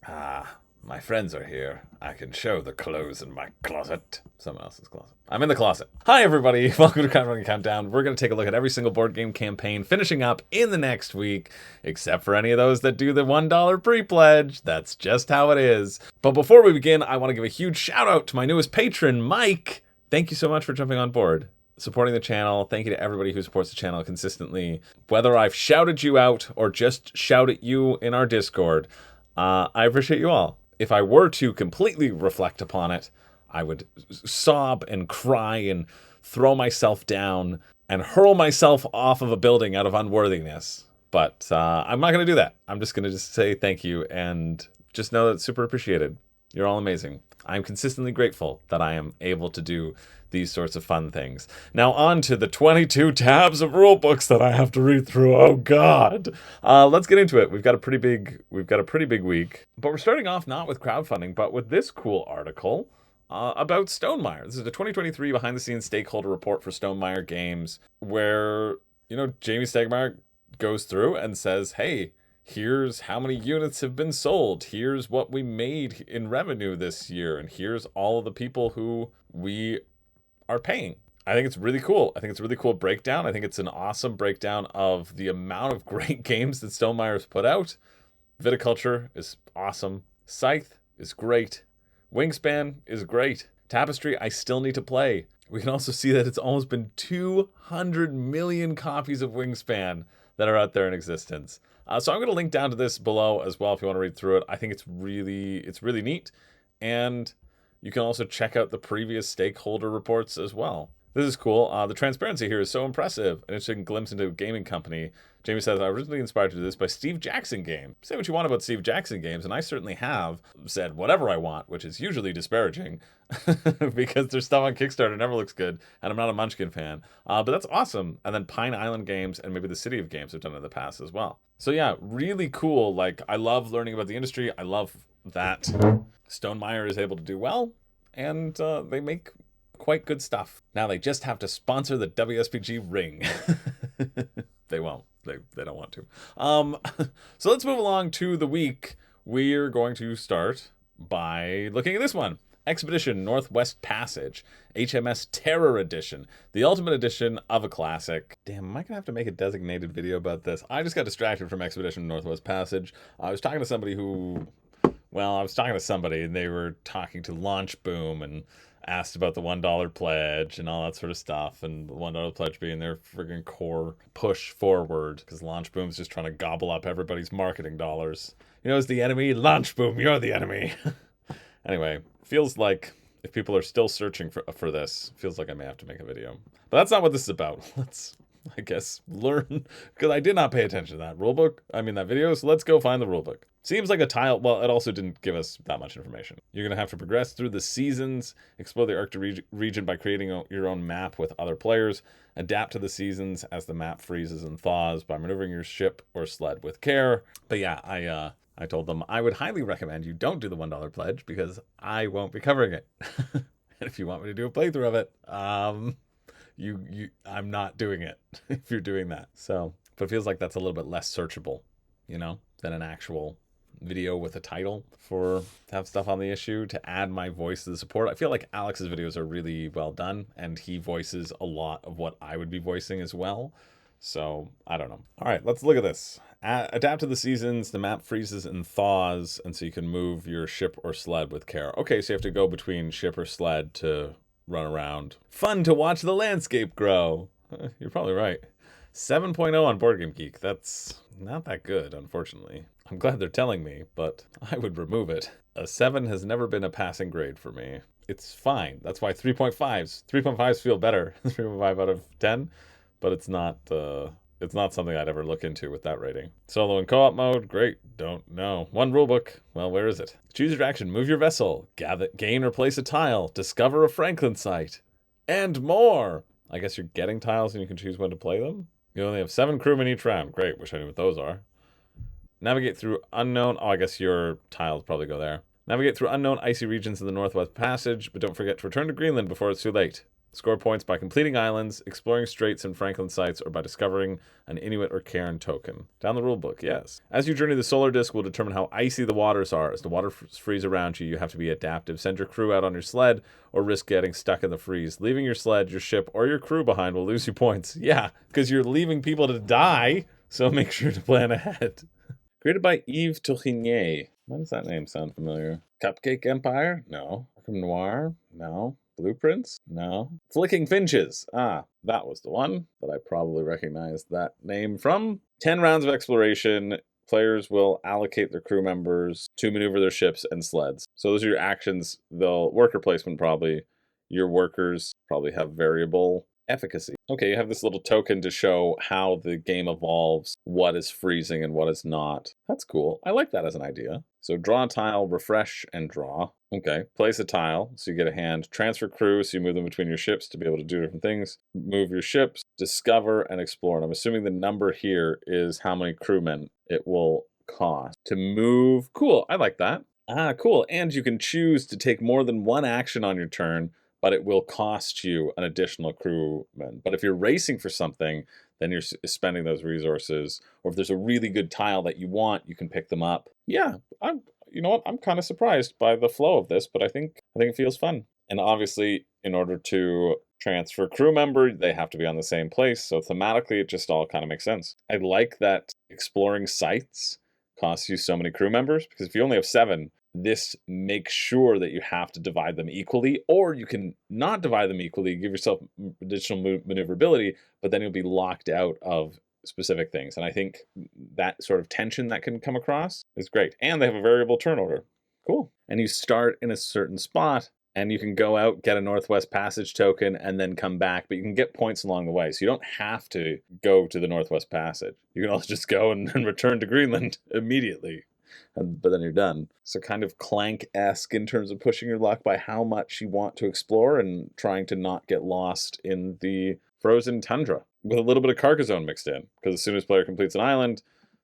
Ah, my friends are here. I can show the clothes in my closet. Someone else's closet. I'm in the closet. Hi, everybody. Welcome to Crowdfunding Countdown. We're going to take a look at every single board game campaign finishing up in the next week, except for any of those that do the $1 pre-pledge. That's just how it is. But before we begin, I want to give a huge shout out to my newest patron, Mike. Thank you so much for jumping on board, supporting the channel. Thank you to everybody who supports the channel consistently. Whether I've shouted you out or just shout at you in our Discord, I appreciate you all. If I were to completely reflect upon it, I would sob and cry and throw myself down and hurl myself off of a building out of unworthiness. But I'm not going to do that. I'm just going to say thank you and just know that it's super appreciated. You're all amazing. I'm consistently grateful that I am able to do these sorts of fun things. Now on to the 22 tabs of rule books that I have to read through. Oh God. Let's get into it. We've got a pretty big week, but we're starting off not with crowdfunding, but with this cool article about Stonemaier. This is the 2023 behind the scenes stakeholder report for Stonemaier Games, where, Jamie Stegmaier goes through and says, hey, here's how many units have been sold. Here's what we made in revenue this year. And here's all of the people who we are paying. I think it's really cool. I think it's a really cool breakdown. I think it's an awesome breakdown of the amount of great games that Stonemaier's put out. Viticulture is awesome. Scythe is great. Wingspan is great. Tapestry, I still need to play. We can also see that it's almost been 200 million copies of Wingspan that are out there in existence. So I'm going to link down to this below as well if you want to read through it. I think it's really neat. And you can also check out the previous stakeholder reports as well. This is cool. The transparency here is so impressive. An interesting glimpse into a gaming company. Jamie says, I was originally inspired to do this by Steve Jackson Game. Say what you want about Steve Jackson Games, and I certainly have said whatever I want, which is usually disparaging, because their stuff on Kickstarter never looks good, and I'm not a Munchkin fan. But that's awesome. And then Pine Island Games and maybe the City of Games have done it in the past as well. So yeah, really cool. Like, I love learning about the industry. I love that Stonemaier is able to do well, and they make quite good stuff. Now they just have to sponsor the WSPG ring. They won't. They don't want to. So let's move along to the week. We're going to start by looking at this one. Expedition Northwest Passage, HMS Terror Edition, the ultimate edition of a classic. Damn, am I gonna have to make a designated video about this? I just got distracted from Expedition Northwest Passage. I was talking to somebody and they were talking to Launch Boom and asked about the $1 pledge and all that sort of stuff, and the $1 pledge being their friggin' core push forward, because Launch Boom's just trying to gobble up everybody's marketing dollars. It's the enemy? Launch Boom, you're the enemy. Anyway, feels like if people are still searching for this, feels like I may have to make a video. But that's not what this is about. Let's, I guess, learn, because I did not pay attention to that that video, so let's go find the rulebook. Seems like a tile. Well, it also didn't give us that much information. You're going to have to progress through the seasons, explore the Arctic region by creating your own map with other players, adapt to the seasons as the map freezes and thaws by maneuvering your ship or sled with care. But yeah, I told them I would highly recommend you don't do the $1 pledge, because I won't be covering it. And if you want me to do a playthrough of it, I'm not doing it if you're doing that. So, but it feels like that's a little bit less searchable, than an actual video with a title to have stuff on the issue, to add my voice to the support. I feel like Alex's videos are really well done, and he voices a lot of what I would be voicing as well. So I don't know. All right, let's look at this. Adapt to the seasons. The map freezes and thaws, and so you can move your ship or sled with care. Okay, so you have to go between ship or sled to run around. Fun to watch the landscape grow. You're probably right. 7.0 on Board Game Geek. That's not that good, unfortunately. I'm glad they're telling me, but I would remove it. A 7 has never been a passing grade for me. It's fine. That's why 3.5s feel better. 3.5 out of 10, but it's not something I'd ever look into with that rating. Solo and co-op mode, great. Don't know. One rulebook. Well, where is it? Choose your action. Move your vessel. Gain or place a tile. Discover a Franklin site. And more. I guess you're getting tiles and you can choose when to play them. You only have 7 crewmen each round. Great. Wish I knew what those are. Navigate through unknown. Oh, I guess your tiles probably go there. Navigate through unknown icy regions in the Northwest Passage, but don't forget to return to Greenland before it's too late. Score points by completing islands, exploring straits and Franklin sites, or by discovering an Inuit or Cairn token. Down the rulebook, yes. As you journey, the solar disk will determine how icy the waters are. As the water freeze around you, you have to be adaptive. Send your crew out on your sled or risk getting stuck in the freeze. Leaving your sled, your ship, or your crew behind will lose you points. Yeah, because you're leaving people to die, so make sure to plan ahead. Created by Yves Tourigny. Why does that name sound familiar? Cupcake Empire? No. Arkham Noir? No. Blueprints? No. Flicking Finches. Ah, that was the one that I probably recognized that name from. 10 rounds of exploration. Players will allocate their crew members to maneuver their ships and sleds. So those are your actions. The worker placement probably. Your workers probably have variable efficacy. Okay, you have this little token to show how the game evolves, what is freezing and what is not. That's cool. I like that as an idea. So draw a tile, refresh, and draw. Okay, place a tile, so you get a hand. Transfer crew, so you move them between your ships to be able to do different things. Move your ships, discover, and explore. And I'm assuming the number here is how many crewmen it will cost to move. Cool, I like that. Ah, cool. And you can choose to take more than one action on your turn, but it will cost you an additional crewman. But if you're racing for something, then you're spending those resources. Or if there's a really good tile that you want, you can pick them up. Yeah, you know what? I'm kind of surprised by the flow of this, but I think it feels fun. And obviously, in order to transfer crew member, they have to be on the same place. So thematically, it just all kind of makes sense. I like that exploring sites costs you so many crew members, because if you only have 7, this makes sure that you have to divide them equally, or you can not divide them equally, give yourself additional maneuverability, but then you'll be locked out of specific things. And I think that sort of tension that can come across is great. And they have a variable turn order. Cool. And you start in a certain spot, and you can go out, get a Northwest Passage token, and then come back, but you can get points along the way. So you don't have to go to the Northwest Passage. You can also just go and return to Greenland immediately. But then you're done. So kind of Clank-esque in terms of pushing your luck by how much you want to explore and trying to not get lost in the frozen tundra, with a little bit of Carcassonne mixed in, because as soon as player completes an island,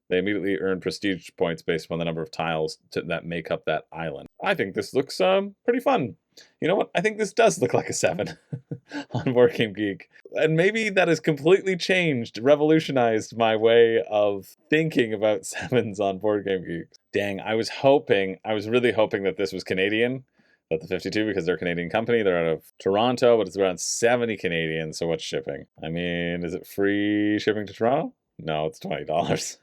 they immediately earn prestige points based on the number of tiles that make up that island. I think this looks pretty fun. You know what? I think this does look like a 7 on Board Game Geek. And maybe that has completely changed, revolutionized my way of thinking about 7s on Board Game Geek. Dang, I was really hoping that this was Canadian, that the 52, because they're a Canadian company. They're out of Toronto, but it's around 70 Canadian, so what's shipping? I mean, is it free shipping to Toronto? No, it's $20.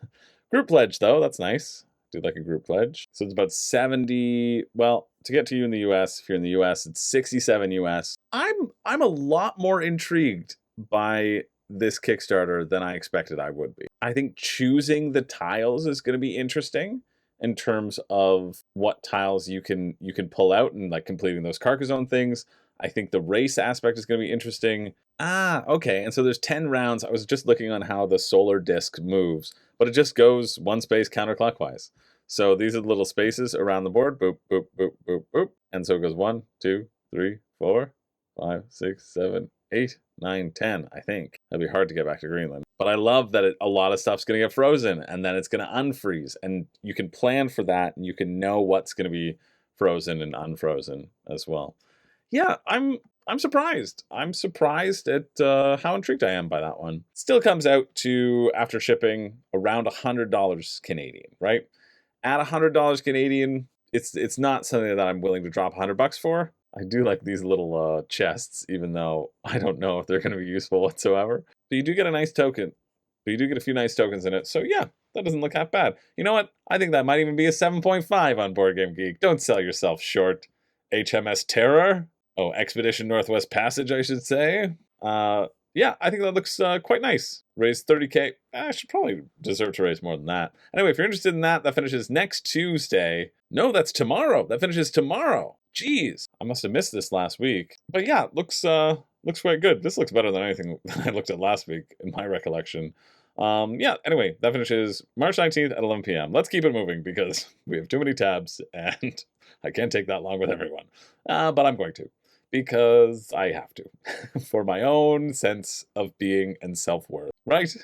Group pledge, though, that's nice. Do like a group pledge. So it's about 70, well, to get to you in the US, if you're in the US, it's 67 US. I'm a lot more intrigued by this Kickstarter than I expected I would be. I think choosing the tiles is going to be interesting in terms of what tiles you can pull out and like completing those Carcassonne things. I think the race aspect is going to be interesting. Ah, okay. And so there's 10 rounds. I was just looking on how the solar disk moves, but it just goes one space counterclockwise. So these are the little spaces around the board. Boop, boop, boop, boop, boop. And so it goes 1, 2, 3, 4, 5, 6, 7, 8, 9, 10, I think. That'd be hard to get back to Greenland. But I love that a lot of stuff's going to get frozen, and then it's going to unfreeze. And you can plan for that, and you can know what's going to be frozen and unfrozen as well. Yeah, I'm surprised. I'm surprised at how intrigued I am by that one. Still comes out to, after shipping, around $100 Canadian, right? At $100 Canadian, it's not something that I'm willing to drop $100 for. I do like these little chests, even though I don't know if they're going to be useful whatsoever. But you do get a nice token. But you do get a few nice tokens in it. So yeah, that doesn't look half bad. You know what? I think that might even be a 7.5 on Board Game Geek. Don't sell yourself short. HMS Terror? Oh, Expedition Northwest Passage, I should say. Yeah, I think that looks quite nice. Raise 30K. I should probably deserve to raise more than that. Anyway, if you're interested in that, that finishes next Tuesday. No, that's tomorrow. That finishes tomorrow. Jeez, I must have missed this last week. But yeah, looks quite good. This looks better than anything that I looked at last week, in my recollection. Yeah, anyway, that finishes March 19th at 11 p.m. Let's keep it moving because we have too many tabs and I can't take that long with everyone. But I'm going to, because I have to, for my own sense of being and self-worth, right?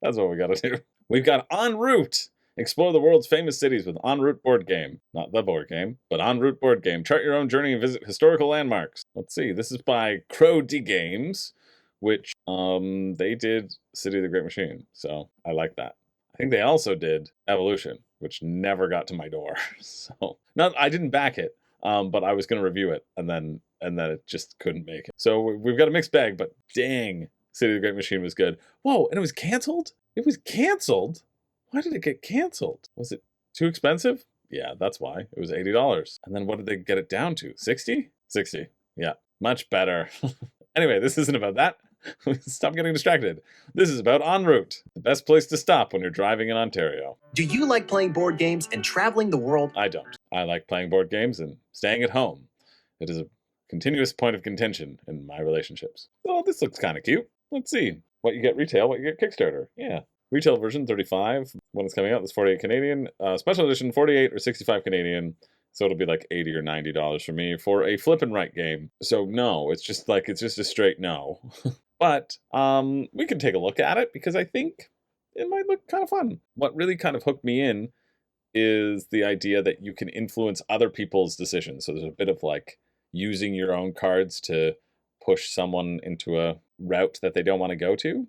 That's what we gotta do. We've got En route Explore the world's famous cities with En route board game. Not the board game, but En route board game. Chart your own journey and visit historical landmarks. Let's see. This is by Crowdfunding Games, which they did City of the Great Machine. So I like that. I think they also did Evolution, which never got to my door. So I didn't back it, but I was going to review it, and then it just couldn't make it. So we've got a mixed bag, but dang, City of the Great Machine was good. Whoa, and it was canceled? It was canceled? Why did it get canceled? Was it too expensive? Yeah, that's why. It was $80. And then what did they get it down to? 60? 60. Yeah, much better. Anyway, this isn't about that. Stop getting distracted. This is about En route, the best place to stop when you're driving in Ontario. Do you like playing board games and traveling the world? I don't. I like playing board games and staying at home. It is a continuous point of contention in my relationships. Oh, this looks kind of cute. Let's see. What you get retail, what you get Kickstarter. Yeah. Retail version, 35. When it's coming out, that's 48 Canadian. Special edition, 48 or 65 Canadian. So it'll be like $80 or $90 for me for a flip and write game. So no, it's just a straight no. But we can take a look at it because I think it might look kind of fun. What really kind of hooked me in is the idea that you can influence other people's decisions. So there's a bit of like using your own cards to push someone into a route that they don't want to go to.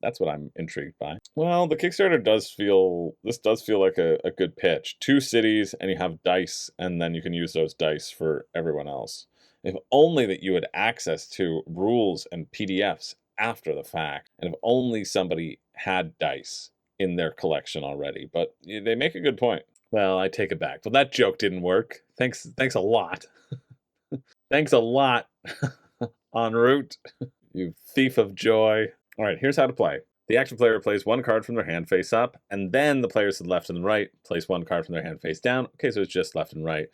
That's what I'm intrigued by. Well, the Kickstarter does feel like a good pitch. 2 cities, and you have dice, and then you can use those dice for everyone else. If only that you had access to rules and PDFs after the fact, and if only somebody had dice in their collection already. But they make a good point. Well, I take it back. Well, that joke didn't work. Thanks a lot. Thanks a lot, En route, you thief of joy. All right, here's how to play. The active player plays 1 card from their hand face up, and then the players to the left and the right place 1 card from their hand face down. Okay, so it's just left and right.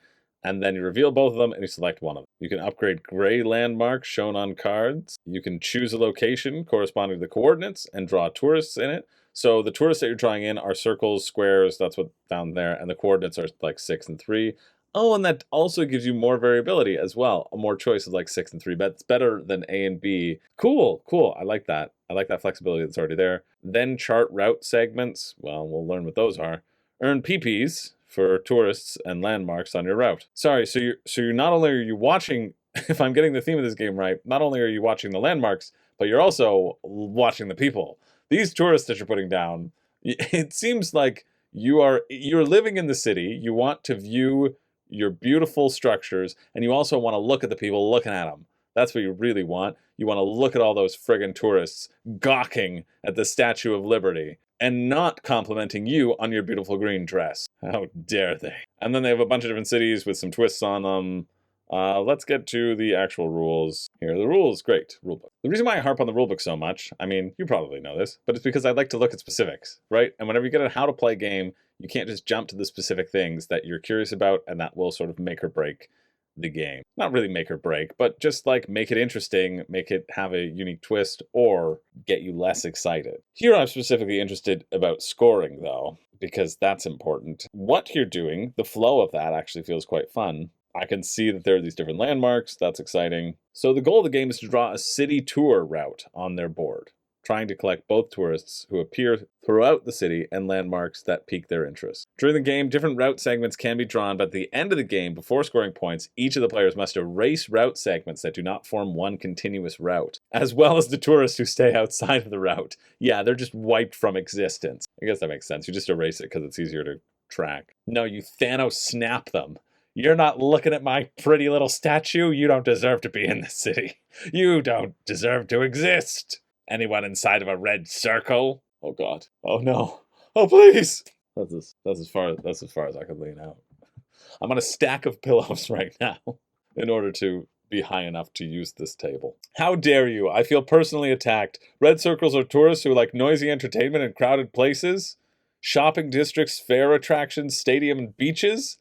And then you reveal both of them, and you select one of them. You can upgrade gray landmarks shown on cards. You can choose a location corresponding to the coordinates and draw tourists in it. So the tourists that you're drawing in are circles, squares, that's what down there, and the coordinates are like 6 and 3. Oh, and that also gives you more variability as well. More choice of like 6 and 3, but it's better than A and B. Cool. I like that. I like that flexibility that's already there. Then chart route segments. Well, we'll learn what those are. Earn PPs for tourists and landmarks on your route. Sorry, so you're not only are you watching, if I'm getting the theme of this game right, not only are you watching the landmarks, but you're also watching the people. These tourists that you're putting down, it seems like you're living in the city. You want to view your beautiful structures, and you also want to look at the people looking at them. That's what you really want. You want to look at all those friggin' tourists gawking at the Statue of Liberty and not complimenting you on your beautiful green dress. How dare they? And then they have a bunch of different cities with some twists on them. Let's get to the actual rules. Here are the rules. Great. Rulebook. The reason why I harp on the rulebook so much, I mean, you probably know this, but it's because I like to look at specifics, right? And whenever you get a how to play game, you can't just jump to the specific things that you're curious about, and that will sort of make or break the game. Not really make or break, but just like make it interesting, make it have a unique twist, or get you less excited. Here I'm specifically interested about scoring, though, because that's important. What you're doing, the flow of that actually feels quite fun. I can see that there are these different landmarks. That's exciting. So the goal of the game is to draw a city tour route on their board, trying to collect both tourists who appear throughout the city and landmarks that pique their interest. During the game, different route segments can be drawn, but at the end of the game, before scoring points, each of the players must erase route segments that do not form one continuous route, as well as the tourists who stay outside of the route. Yeah, they're just wiped from existence. I guess that makes sense. You just erase it because it's easier to track. No, you Thanos snap them. You're not looking at my pretty little statue. You don't deserve to be in this city. You don't deserve to exist. Anyone inside of a red circle? Oh God. Oh no. Oh please. That's as far as I could lean out. I'm on a stack of pillows right now in order to be high enough to use this table. How dare you? I feel personally attacked. Red circles are tourists who like noisy entertainment and crowded places, shopping districts, fair attractions, stadium and beaches.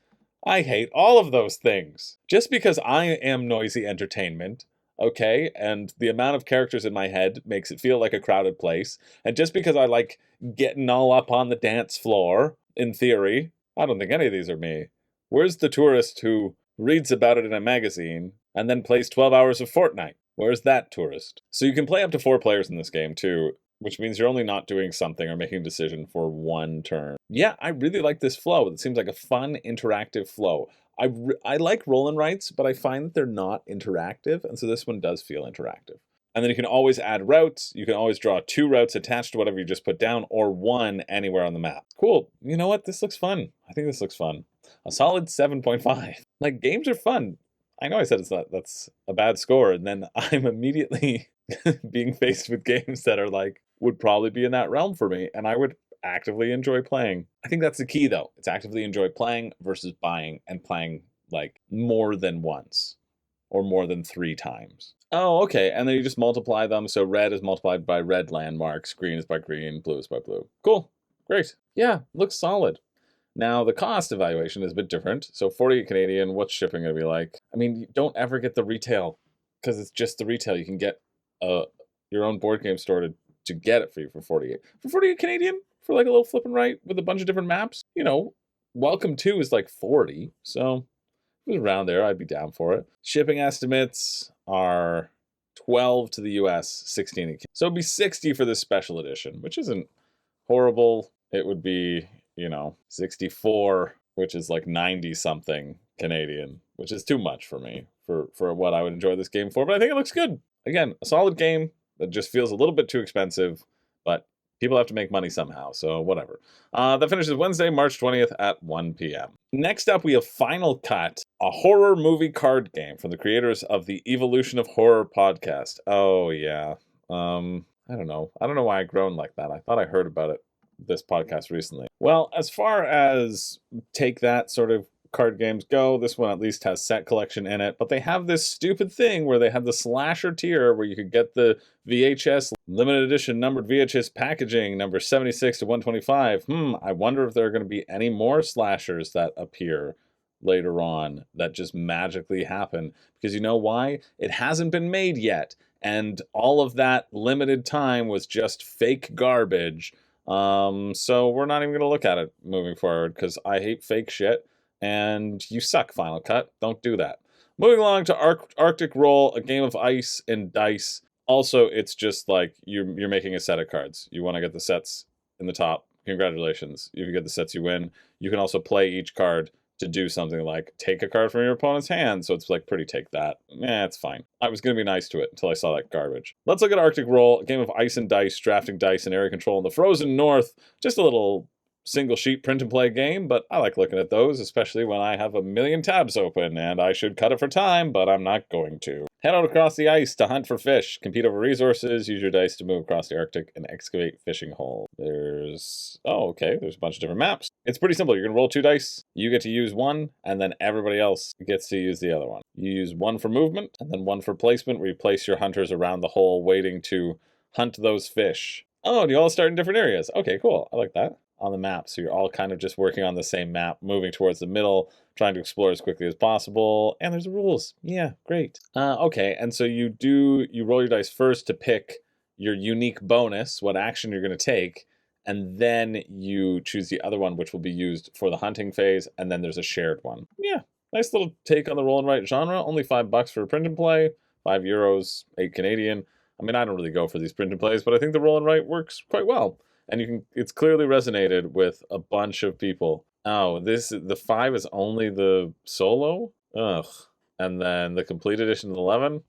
I hate all of those things. Just because I am noisy entertainment, okay, and the amount of characters in my head makes it feel like a crowded place, and just because I like getting all up on the dance floor, in theory, I don't think any of these are me. Where's the tourist who reads about it in a magazine and then plays 12 hours of Fortnite? Where's that tourist? So you can play up to 4 players in this game, too. which means you're only not doing something or making a decision for one turn. Yeah, I really like this flow. It seems like a fun, interactive flow. I like roll and writes, but I find that they're not interactive, and so this one does feel interactive. And then you can always add routes. You can always draw 2 routes attached to whatever you just put down, or 1 anywhere on the map. Cool. You know what? This looks fun. I think this looks fun. A solid 7.5. Like, games are fun. I know I said that's a bad score, and then I'm immediately being faced with games that are like, would probably be in that realm for me, and I would actively enjoy playing. I think that's the key, though. It's actively enjoy playing versus buying and playing like more than once or more than 3 times. Oh, okay. And then you just multiply them. So red is multiplied by red landmarks, green is by green, blue is by blue. Cool. Great. Yeah, looks solid. Now, the cost evaluation is a bit different. So 48 Canadian, what's shipping going to be like? I mean, you don't ever get the retail because it's just the retail. You can get your own board game store to get it for you for 48. For 48 Canadian, for like a little flip and right with a bunch of different maps, you know, Welcome to is like 40. So if it was around there, I'd be down for it. Shipping estimates are 12 to the US, 16 in Canada. So it'd be 60 for this special edition, which isn't horrible. It would be, you know, 64, which is like 90 something Canadian, which is too much for me for what I would enjoy this game for. But I think it looks good. Again, a solid game that just feels a little bit too expensive, but people have to make money somehow, so whatever. That finishes Wednesday, March 20th at 1 p.m. Next up, we have Final Cut, a horror movie card game from the creators of the Evolution of Horror podcast. Oh, yeah. I don't know. I don't know why I groaned like that. I thought I heard about it, this podcast recently. Well, as far as take that sort of card games go, this one at least has set collection in it, but they have this stupid thing where they have the slasher tier where you could get the VHS limited edition numbered VHS packaging number 76 to 125. I wonder if there are going to be any more slashers that appear later on that just magically happen, because you know why? It hasn't been made yet, and all of that limited time was just fake garbage. So we're not even going to look at it moving forward because I hate fake shit. And you suck, Final Cut. Don't do that. Moving along to Arctic Roll, a game of ice and dice. Also, it's just like you're making a set of cards. You want to get the sets in the top. Congratulations. If you get the sets, you win. You can also play each card to do something like take a card from your opponent's hand. So it's like pretty take that. It's fine. I was going to be nice to it until I saw that garbage. Let's look at Arctic Roll, a game of ice and dice, drafting dice and area control in the frozen north. Just a little single sheet print and play game, but I like looking at those, especially when I have a million tabs open and I should cut it for time, but I'm not going to. Head out across the ice to hunt for fish, compete over resources, use your dice to move across the Arctic, and excavate fishing holes. There's a bunch of different maps. It's pretty simple. You're going to roll 2 dice, you get to use one, and then everybody else gets to use the other one. You use 1 for movement, and then 1 for placement, where you place your hunters around the hole waiting to hunt those fish. Oh, and you all start in different areas. Okay, cool. I like that. On the map, so you're all kind of just working on the same map, moving towards the middle, trying to explore as quickly as possible, and there's rules. Yeah, great. Okay, and so you roll your dice first to pick your unique bonus, what action you're going to take, and then you choose the other one, which will be used for the hunting phase, and then there's a shared one. Yeah, nice little take on the roll and write genre. Only $5 for a print and play, €5, 8 Canadian. I mean, I don't really go for these print and plays, but I think the roll and write works quite well. And it's clearly resonated with a bunch of people. Oh, the 5 is only the solo? Ugh. And then the complete edition is 11?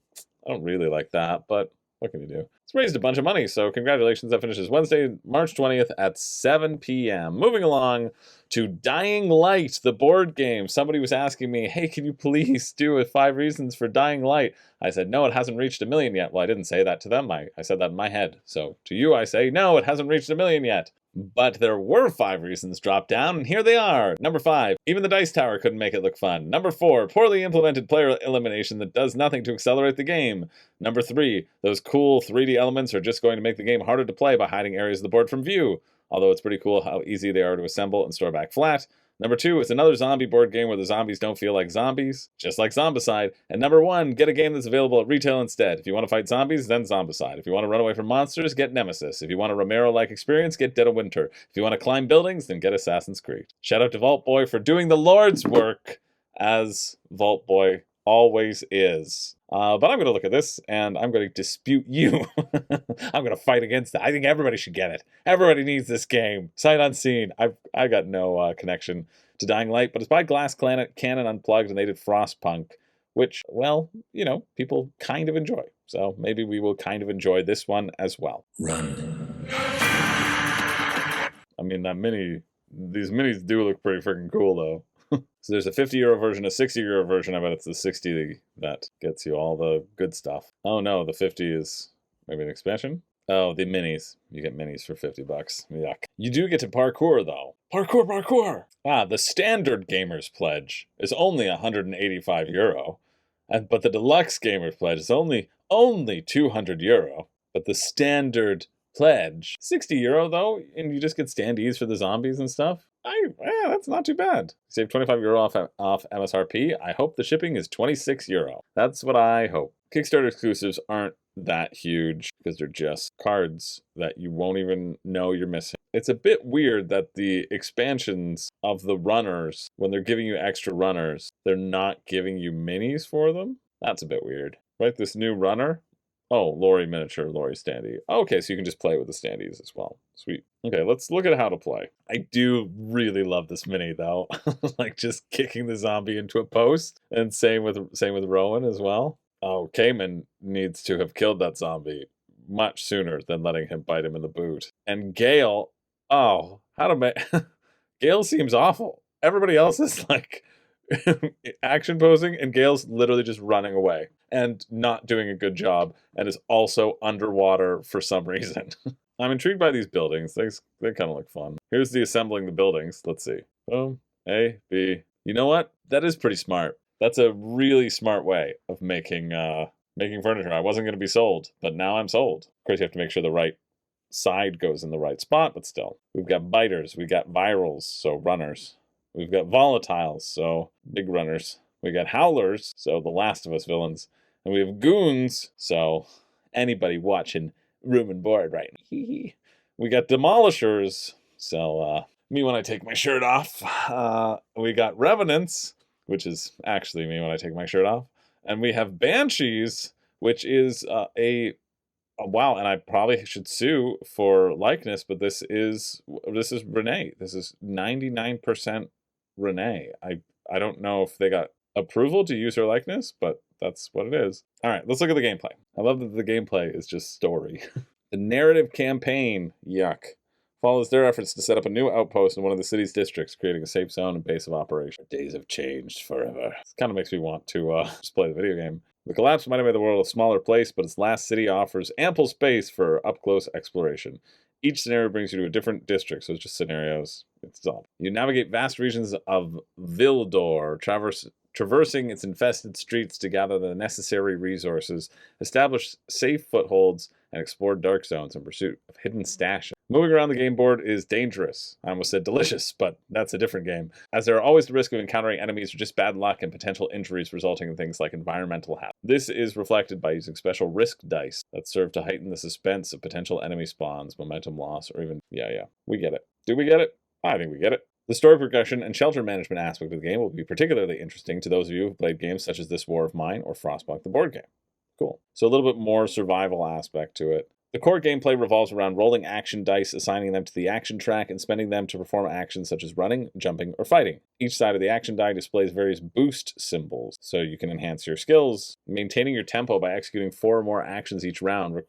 I don't really like that, but what can you do? It's raised a bunch of money, so congratulations. That finishes Wednesday, March 20th at 7 p.m. Moving along to Dying Light, the board game. Somebody was asking me, hey, can you please do 5 reasons for Dying Light? I said, no, it hasn't reached 1 million yet. Well, I didn't say that to them. I said that in my head. So to you, I say, no, it hasn't reached 1 million yet. But there were 5 reasons dropped down, and here they are. Number 5, even the Dice Tower couldn't make it look fun. Number 4, poorly implemented player elimination that does nothing to accelerate the game. Number 3, those cool 3D elements are just going to make the game harder to play by hiding areas of the board from view, although it's pretty cool how easy they are to assemble and store back flat. Number 2, it's another zombie board game where the zombies don't feel like zombies, just like Zombicide. And number 1, get a game that's available at retail instead. If you want to fight zombies, then Zombicide. If you want to run away from monsters, get Nemesis. If you want a Romero-like experience, get Dead of Winter. If you want to climb buildings, then get Assassin's Creed. Shout out to Vault Boy for doing the Lord's work as Vault Boy always is. But I'm going to look at this, and I'm going to dispute you. I'm going to fight against that. I think everybody should get it. Everybody needs this game. Sight unseen. I got no connection to Dying Light, but it's by Glass Cannon Unplugged, and they did Frostpunk, which, well, you know, people kind of enjoy. So maybe we will kind of enjoy this one as well. Run. I mean, these minis do look pretty freaking cool, though. So there's a 50 € version, a 60 € version. I bet it's the 60 that gets you all the good stuff. Oh no, the 50 is maybe an expansion? Oh, the minis. You get minis for $50. Yuck. You do get to parkour, though. Parkour! Ah, the standard Gamer's Pledge is only €185. But the deluxe Gamer's Pledge is only €200. But the standard pledge, €60 though, and you just get standees for the zombies and stuff. That's not too bad. Save €25 off MSRP. I hope the shipping is €26. That's what I hope. Kickstarter exclusives aren't that huge because they're just cards that you won't even know you're missing. It's a bit weird that the expansions of the runners, when they're giving you extra runners, they're not giving you minis for them. That's a bit weird. Right, this new runner. Oh, Lori miniature, Lori standee. Okay, so you can just play with the standees as well. Sweet. Okay, let's look at how to play. I do really love this mini though. Like just kicking the zombie into a post, and same with Rowan as well. Oh, Cayman needs to have killed that zombie much sooner than letting him bite him in the boot. And Gale, Gale seems awful. Everybody else is like action posing, and Gale's literally just running away and not doing a good job, and is also underwater for some reason. I'm intrigued by these buildings. They kind of look fun. Here's the assembling the buildings. Let's see. Boom. A, B. You know what? That is pretty smart. That's a really smart way of making furniture. I wasn't going to be sold, but now I'm sold. Of course, you have to make sure the right side goes in the right spot, but still. We've got biters. We got virals, so runners. We've got volatiles, so big runners. We got howlers, so the Last of Us villains. And we have goons, so anybody watching Room and Board right now. We got demolishers, so me when I take my shirt off. We got revenants, which is actually me when I take my shirt off. And we have banshees, which is wow, and I probably should sue for likeness, but this is Renee. This is 99% Renee. I don't know if they got approval to use her likeness, but that's what it is. All right, let's look at the gameplay. I love that the gameplay is just story. The narrative campaign, yuck, follows their efforts to set up a new outpost in one of the city's districts, creating a safe zone and base of operation. Days have changed forever. This kind of makes me want to just play the video game. The collapse might have made the world a smaller place, but its last city offers ample space for up-close exploration. Each scenario brings you to a different district, so it's just scenarios. It's all. You navigate vast regions of Vildor, traversing its infested streets to gather the necessary resources, establish safe footholds, and explore dark zones in pursuit of hidden stashes. Moving around the game board is dangerous. I almost said delicious, but that's a different game, as there are always the risk of encountering enemies or just bad luck and potential injuries resulting in things like environmental hazard. This is reflected by using special risk dice that serve to heighten the suspense of potential enemy spawns, momentum loss, or even... Yeah, we get it. Do we get it? I think we get it. The story progression and shelter management aspect of the game will be particularly interesting to those of you who have played games such as This War of Mine or Frostpunk the board game. Cool. So a little bit more survival aspect to it. The core gameplay revolves around rolling action dice, assigning them to the action track, and spending them to perform actions such as running, jumping, or fighting. Each side of the action die displays various boost symbols, so you can enhance your skills. Maintaining your tempo by executing 4 or more actions each round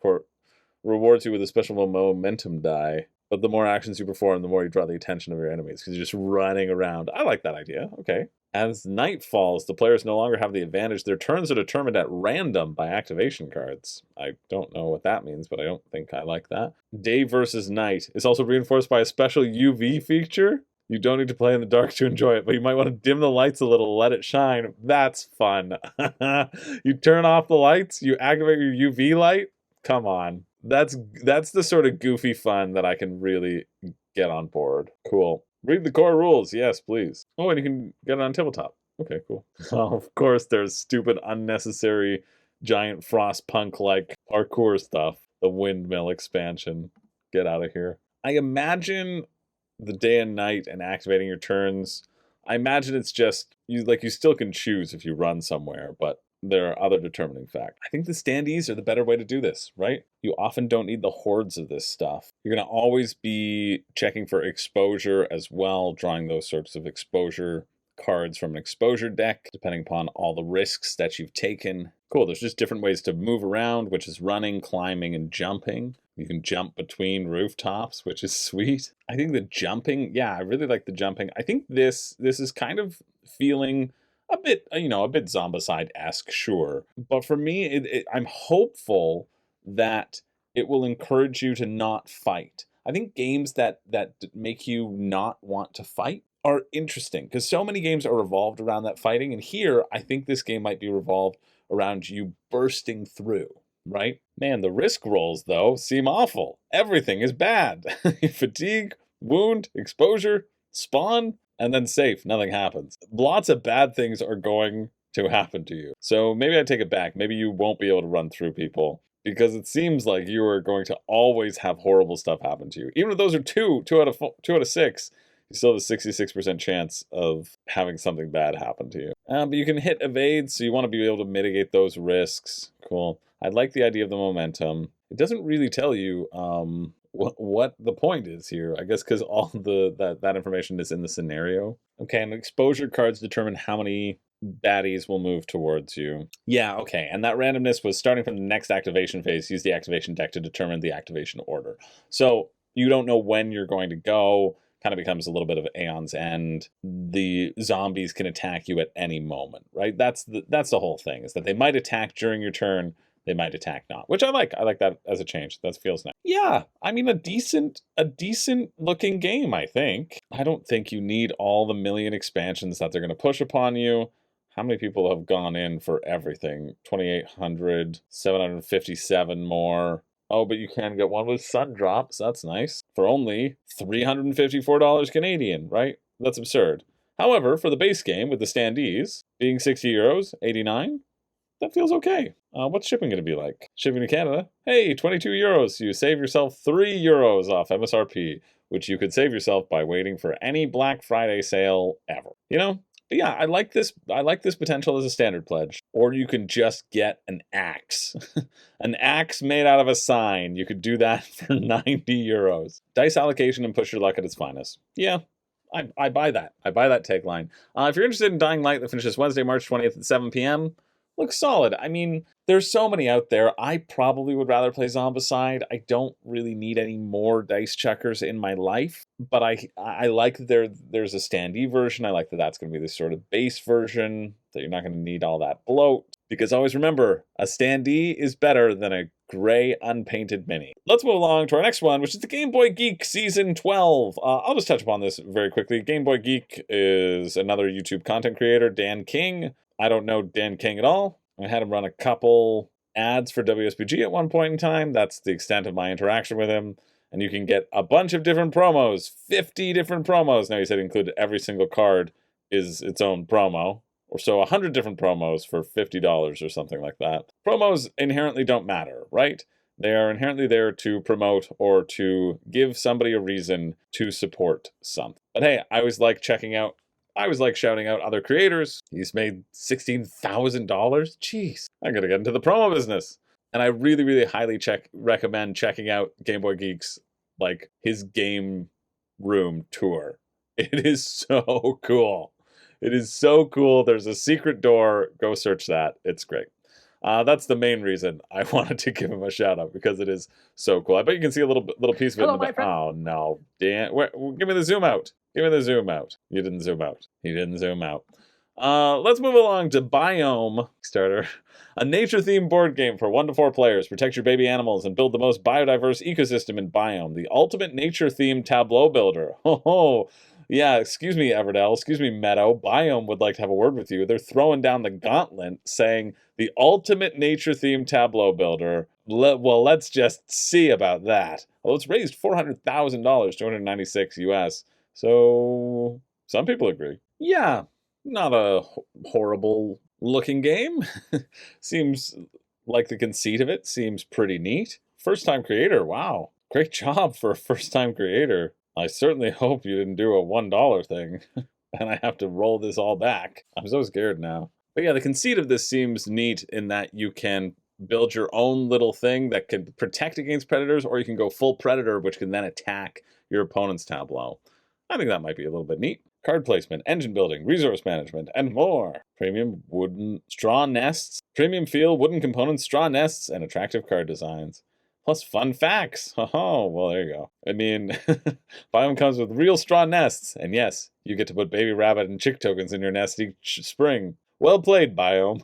rewards you with a special momentum die. But the more actions you perform, the more you draw the attention of your enemies, because you're just running around. I like that idea. Okay. As night falls, the players no longer have the advantage. Their turns are determined at random by activation cards. I don't know what that means, but I don't think I like that. Day versus night is also reinforced by a special UV feature. You don't need to play in the dark to enjoy it, but you might want to dim the lights a little, let it shine. That's fun. You turn off the lights, you activate your UV light. Come on. That's the sort of goofy fun that I can really get on board. Cool. Read the core rules. Yes, please. Oh, and you can get it on tabletop. Okay, cool. Oh, of course, there's stupid, unnecessary, giant Frostpunk-like parkour stuff. The windmill expansion. Get out of here. I imagine the day and night and activating your turns. I imagine it's just, you still can choose if you run somewhere, but there are other determining factors. I think the standees are the better way to do this, right? You often don't need the hordes of this stuff. You're going to always be checking for exposure as well, drawing those sorts of exposure cards from an exposure deck, depending upon all the risks that you've taken. Cool, there's just different ways to move around, which is running, climbing, and jumping. You can jump between rooftops, which is sweet. I think the jumping, yeah, I really like the jumping. I think this is kind of feeling a bit, a bit Zombicide-esque, sure. But for me, I'm hopeful that it will encourage you to not fight. I think games that make you not want to fight are interesting, because so many games are revolved around that fighting, and here, I think this game might be revolved around you bursting through, right? Man, the risk rolls, though, seem awful. Everything is bad. Fatigue, wound, exposure, spawn, and then safe. Nothing happens. Lots of bad things are going to happen to you. So maybe I take it back. Maybe you won't be able to run through people, because it seems like you are going to always have horrible stuff happen to you. Even if those are two out of 6, you still have a 66% chance of having something bad happen to you. But you can hit evade, so you want to be able to mitigate those risks. Cool. I like the idea of the momentum. It doesn't really tell you what the point is here. I guess because all that information is in the scenario. Okay, and exposure cards determine how many baddies will move towards you. Yeah, okay, and that randomness was starting from the next activation phase. Use the activation deck to determine the activation order. So you don't know when you're going to go. Kind of becomes a little bit of Aeon's End. The zombies can attack you at any moment, right? That's the whole thing, is that they might attack during your turn, they might attack not, which I like. I like that as a change. That feels nice. Yeah, I mean, a decent looking game, I think. I don't think you need all the million expansions that they're going to push upon you. How many people have gone in for everything? 2,800, 757 more. Oh, but you can get one with sun drops. That's nice. For only $354 Canadian, right? That's absurd. However, for the base game with the standees being €60, 89, that feels okay. What's shipping going to be like? Shipping to Canada? Hey, €22. You save yourself €3 off MSRP, which you could save yourself by waiting for any Black Friday sale ever. But yeah, I like this potential as a standard pledge. Or you can just get an axe. An axe made out of a sign. You could do that for €90. Dice allocation and push your luck at its finest. Yeah, I buy that. I buy that tagline. If you're interested in Dying Light, that finishes Wednesday, March 20th at 7 p.m., looks solid. I mean, there's so many out there. I probably would rather play Zombicide. I don't really need any more dice checkers in my life, but I like that there's a standee version. I like that that's going to be this sort of base version, that you're not going to need all that bloat. Because always remember, a standee is better than a gray unpainted mini. Let's move along to our next one, which is the Game Boy Geek Season 12. I'll just touch upon this very quickly. Game Boy Geek is another YouTube content creator, Dan King. I don't know Dan King at all. I had him run a couple ads for WSBG at one point in time. That's the extent of my interaction with him. And you can get a bunch of different promos, 50 different promos. Now, he said included every single card is its own promo. Or so 100 different promos for $50 or something like that. Promos inherently don't matter, right? They are inherently there to promote or to give somebody a reason to support something. But hey, I always like shouting out other creators. He's made $16,000. Jeez, I'm gonna get into the promo business. And I really, really highly recommend checking out Game Boy Geek's, his game room tour. It is so cool. It is so cool. There's a secret door. Go search that. It's great. That's the main reason I wanted to give him a shout out, because it is so cool. I bet you can see a little piece of it. Hello, my friend. Oh no, Dan! Give me the zoom out. Give me the zoom out. You didn't zoom out. He didn't zoom out. Let's move along to Biome Kickstarter, a nature-themed board game for 1 to 4 players. Protect your baby animals and build the most biodiverse ecosystem in Biome. The ultimate nature-themed tableau builder. Oh. Yeah, excuse me, Everdell. Excuse me, Meadow. Biome would like to have a word with you. They're throwing down the gauntlet, saying the ultimate nature-themed tableau builder. Well, let's just see about that. Well, it's raised $400,000, $296 US. So some people agree. Yeah, not a horrible looking game. Seems like the conceit of it seems pretty neat. First-time creator. Wow, great job for a first-time creator. I certainly hope you didn't do a $1 thing. and I have to roll this all back. I'm so scared now. But yeah, the conceit of this seems neat in that you can build your own little thing that can protect against predators, or you can go full predator, which can then attack your opponent's tableau. I think that might be a little bit neat. Card placement, engine building, resource management, and more. Premium wooden straw nests, premium feel, wooden components, straw nests, and attractive card designs. Plus fun facts. Oh, well, there you go. I mean, Biome comes with real straw nests, and yes, you get to put baby rabbit and chick tokens in your nest each spring. Well played, Biome.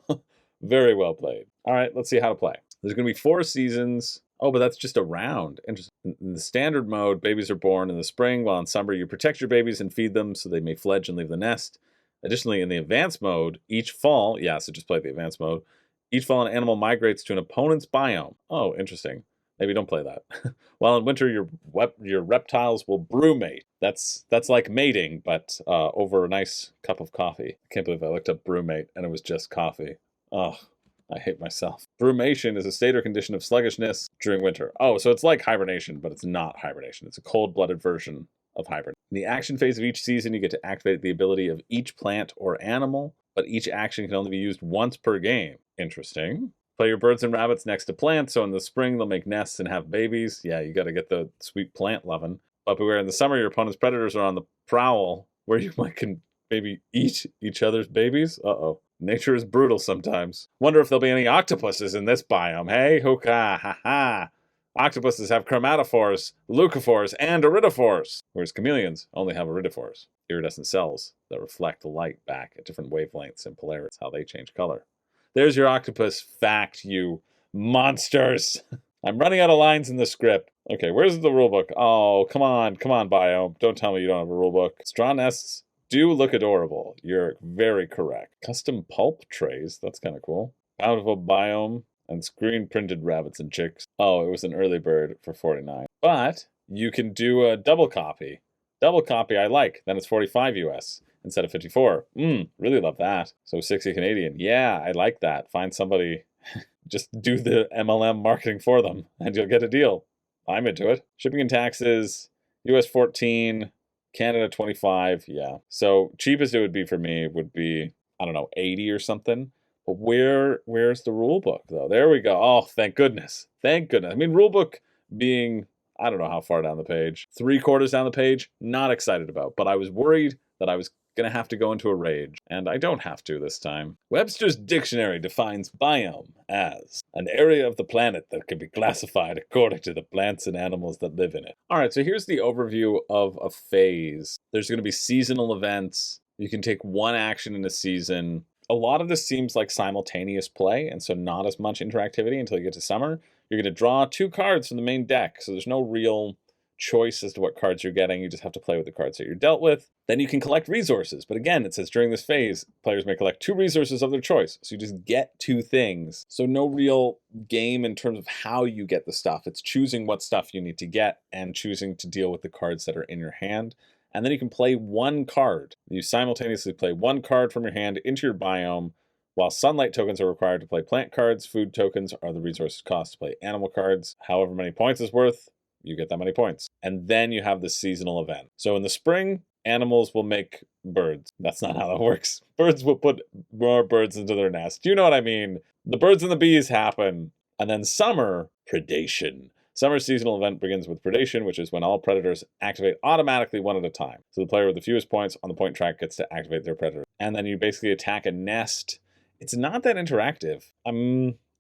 Very well played. All right, let's see how to play. There's going to be 4 seasons. Oh, but that's just a round. Interesting. In the standard mode, babies are born in the spring, while in summer you protect your babies and feed them so they may fledge and leave the nest. Additionally, in the advanced mode, each fall, so just play the advanced mode, each fall an animal migrates to an opponent's biome. Oh, interesting. Maybe don't play that. While in winter, your reptiles will brewmate. That's like mating, but over a nice cup of coffee. I can't believe I looked up brewmate and it was just coffee. Oh, I hate myself. Brumation is a state or condition of sluggishness during winter. Oh, so it's like hibernation, but it's not hibernation. It's a cold-blooded version of hibernation. In the action phase of each season, you get to activate the ability of each plant or animal, but each action can only be used once per game. Interesting. Play your birds and rabbits next to plants, so in the spring they'll make nests and have babies. Yeah, you got to get the sweet plant loving. But beware, in the summer your opponent's predators are on the prowl, where you can maybe eat each other's babies. Uh-oh. Nature is brutal sometimes. Wonder if there'll be any octopuses in this biome, hey? Hookah, ha-ha. Octopuses have chromatophores, leucophores, and iridophores, whereas chameleons only have iridophores, iridescent cells that reflect the light back at different wavelengths and polarities, how they change color. There's your octopus fact, you monsters. I'm running out of lines in the script. Okay, where's the rulebook? Oh, come on, Biome. Don't tell me you don't have a rulebook. Straw nests do look adorable. You're very correct. Custom pulp trays. That's kind of cool. Bountiful Biome and screen printed rabbits and chicks. Oh, it was an early bird for 49. But you can do a double copy. Double copy I like. Then it's 45 US. Instead of 54. Really love that. So 60 Canadian. Yeah, I like that. Find somebody, just do the MLM marketing for them, and you'll get a deal. I'm into it. Shipping and taxes, US 14, Canada 25. Yeah. So cheapest it would be for me would be, I don't know, 80 or something. But where's the rule book, though? There we go. Oh, thank goodness. Thank goodness. I mean, rule book being, I don't know how far down the page. 3/4 down the page, not excited about. But I was worried that I was gonna have to go into a rage, and I don't have to this time. Webster's Dictionary defines biome as an area of the planet that can be classified according to the plants and animals that live in it. All right, so here's the overview of a phase. There's gonna be seasonal events. You can take one action in a season. A lot of this seems like simultaneous play, and so not as much interactivity until you get to summer. You're gonna draw 2 cards from the main deck, so there's no real choice as to what cards you're getting. You just have to play with the cards that you're dealt with. Then you can collect resources. But again, it says during this phase, players may collect 2 resources of their choice. So you just get 2 things. So no real game in terms of how you get the stuff. It's choosing what stuff you need to get and choosing to deal with the cards that are in your hand. And then you can play 1 card. You simultaneously play 1 card from your hand into your biome, while sunlight tokens are required to play plant cards. Food tokens are the resources cost to play animal cards. However many points is worth, you get that many points. And then you have the seasonal event. So in the spring, animals will make birds. That's not how that works. Birds will put more birds into their nest. You know what I mean? The birds and the bees happen. And then summer, predation. Summer seasonal event begins with predation, which is when all predators activate automatically one at a time. So the player with the fewest points on the point track gets to activate their predator. And then you basically attack a nest. It's not that interactive.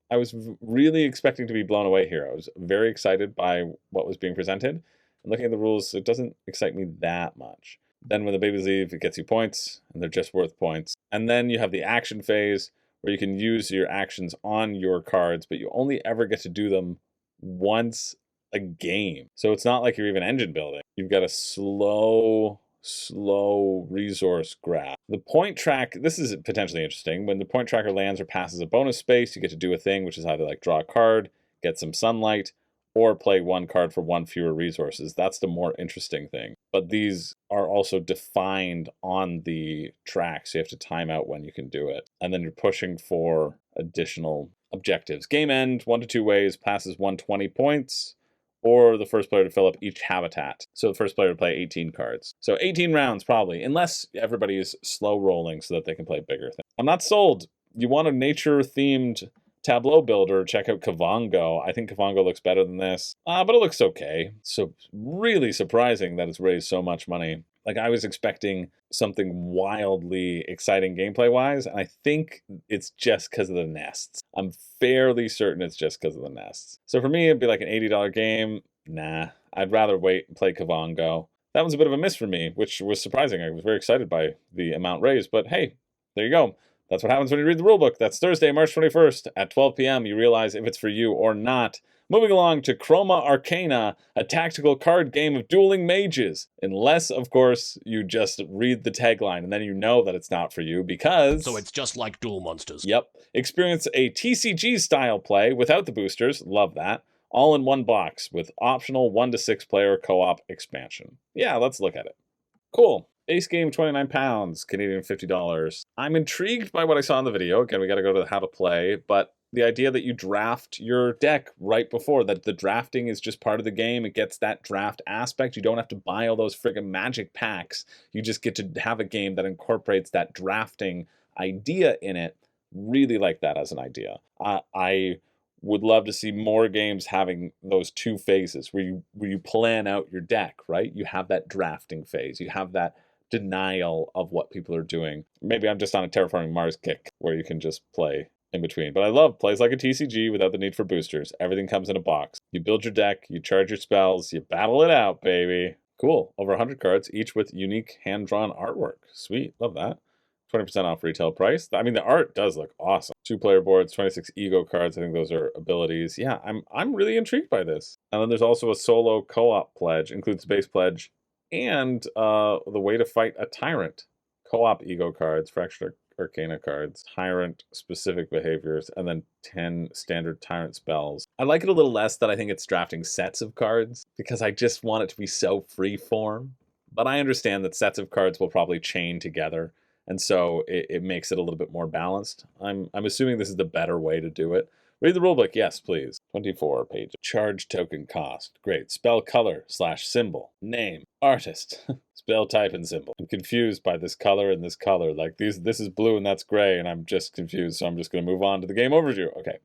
I was really expecting to be blown away here. I was very excited by what was being presented. And looking at the rules, it doesn't excite me that much. Then when the babies leave, it gets you points, and they're just worth points. And then you have the action phase, where you can use your actions on your cards, but you only ever get to do them once a game. So it's not like you're even engine building. You've got a slow resource grab. The point track, this is potentially interesting. When the point tracker lands or passes a bonus space, you get to do a thing, which is either like draw a card, get some sunlight, or play 1 card for 1 fewer resources. That's the more interesting thing. But these are also defined on the track, so you have to time out when you can do it. And then you're pushing for additional objectives. Game end, 1 to 2 ways, passes 120 points, or the first player to fill up each habitat. So the first player to play 18 cards. So 18 rounds probably, unless everybody is slow rolling so that they can play bigger things. I'm not sold. You want a nature-themed tableau builder, check out Kavango. I think Kavango looks better than this, but it looks okay. So really surprising that it's raised so much money. Like, I was expecting something wildly exciting gameplay-wise, and I think it's just because of the nests. I'm fairly certain it's just because of the nests. So for me, it'd be like an $80 game. Nah, I'd rather wait and play Kavango. That was a bit of a miss for me, which was surprising. I was very excited by the amount raised, but hey, there you go. That's what happens when you read the rulebook. That's Thursday, March 21st at 12 p.m. You realize if it's for you or not. Moving along to Chroma Arcana, a tactical card game of dueling mages. Unless, of course, you just read the tagline and then you know that it's not for you because... So it's just like Duel Monsters. Yep. Experience a TCG-style play without the boosters. Love that. All in one box with optional 1 to 6 player co-op expansion. Yeah, let's look at it. Cool. Base game, £29, Canadian $50. I'm intrigued by what I saw in the video. Again, we got to go to the how to play, but the idea that you draft your deck right before, that the drafting is just part of the game, it gets that draft aspect. You don't have to buy all those friggin' magic packs. You just get to have a game that incorporates that drafting idea in it. Really like that as an idea. I would love to see more games having those two phases where you plan out your deck, right? You have that drafting phase. You have that denial of what people are doing. Maybe I'm just on a Terraforming Mars kick where you can just play in between. But I love plays like a TCG without the need for boosters. Everything comes in a box. You build your deck, you charge your spells, you battle it out, baby. Cool. Over 100 cards, each with unique hand-drawn artwork. Sweet. Love that. 20% off retail price. I mean, the art does look awesome. 2 player boards, 26 ego cards. I think those are abilities. Yeah, I'm really intrigued by this. And then there's also a solo co-op pledge. Includes base pledge and the way to fight a tyrant. Co-op ego cards, fractured arcana cards, tyrant specific behaviors, and then 10 standard tyrant spells. I like it a little less that I think it's drafting sets of cards because I just want it to be so free form. But I understand that sets of cards will probably chain together, and so it makes it a little bit more balanced. I'm assuming this is the better way to do it. Read the rulebook, yes, please. 24 pages. Charge token cost. Great. Spell color / symbol. Name. Artist. Spell type and symbol. I'm confused by this color and this color. Like this is blue and that's gray, and I'm just confused, so I'm just going to move on to the game overview. Okay.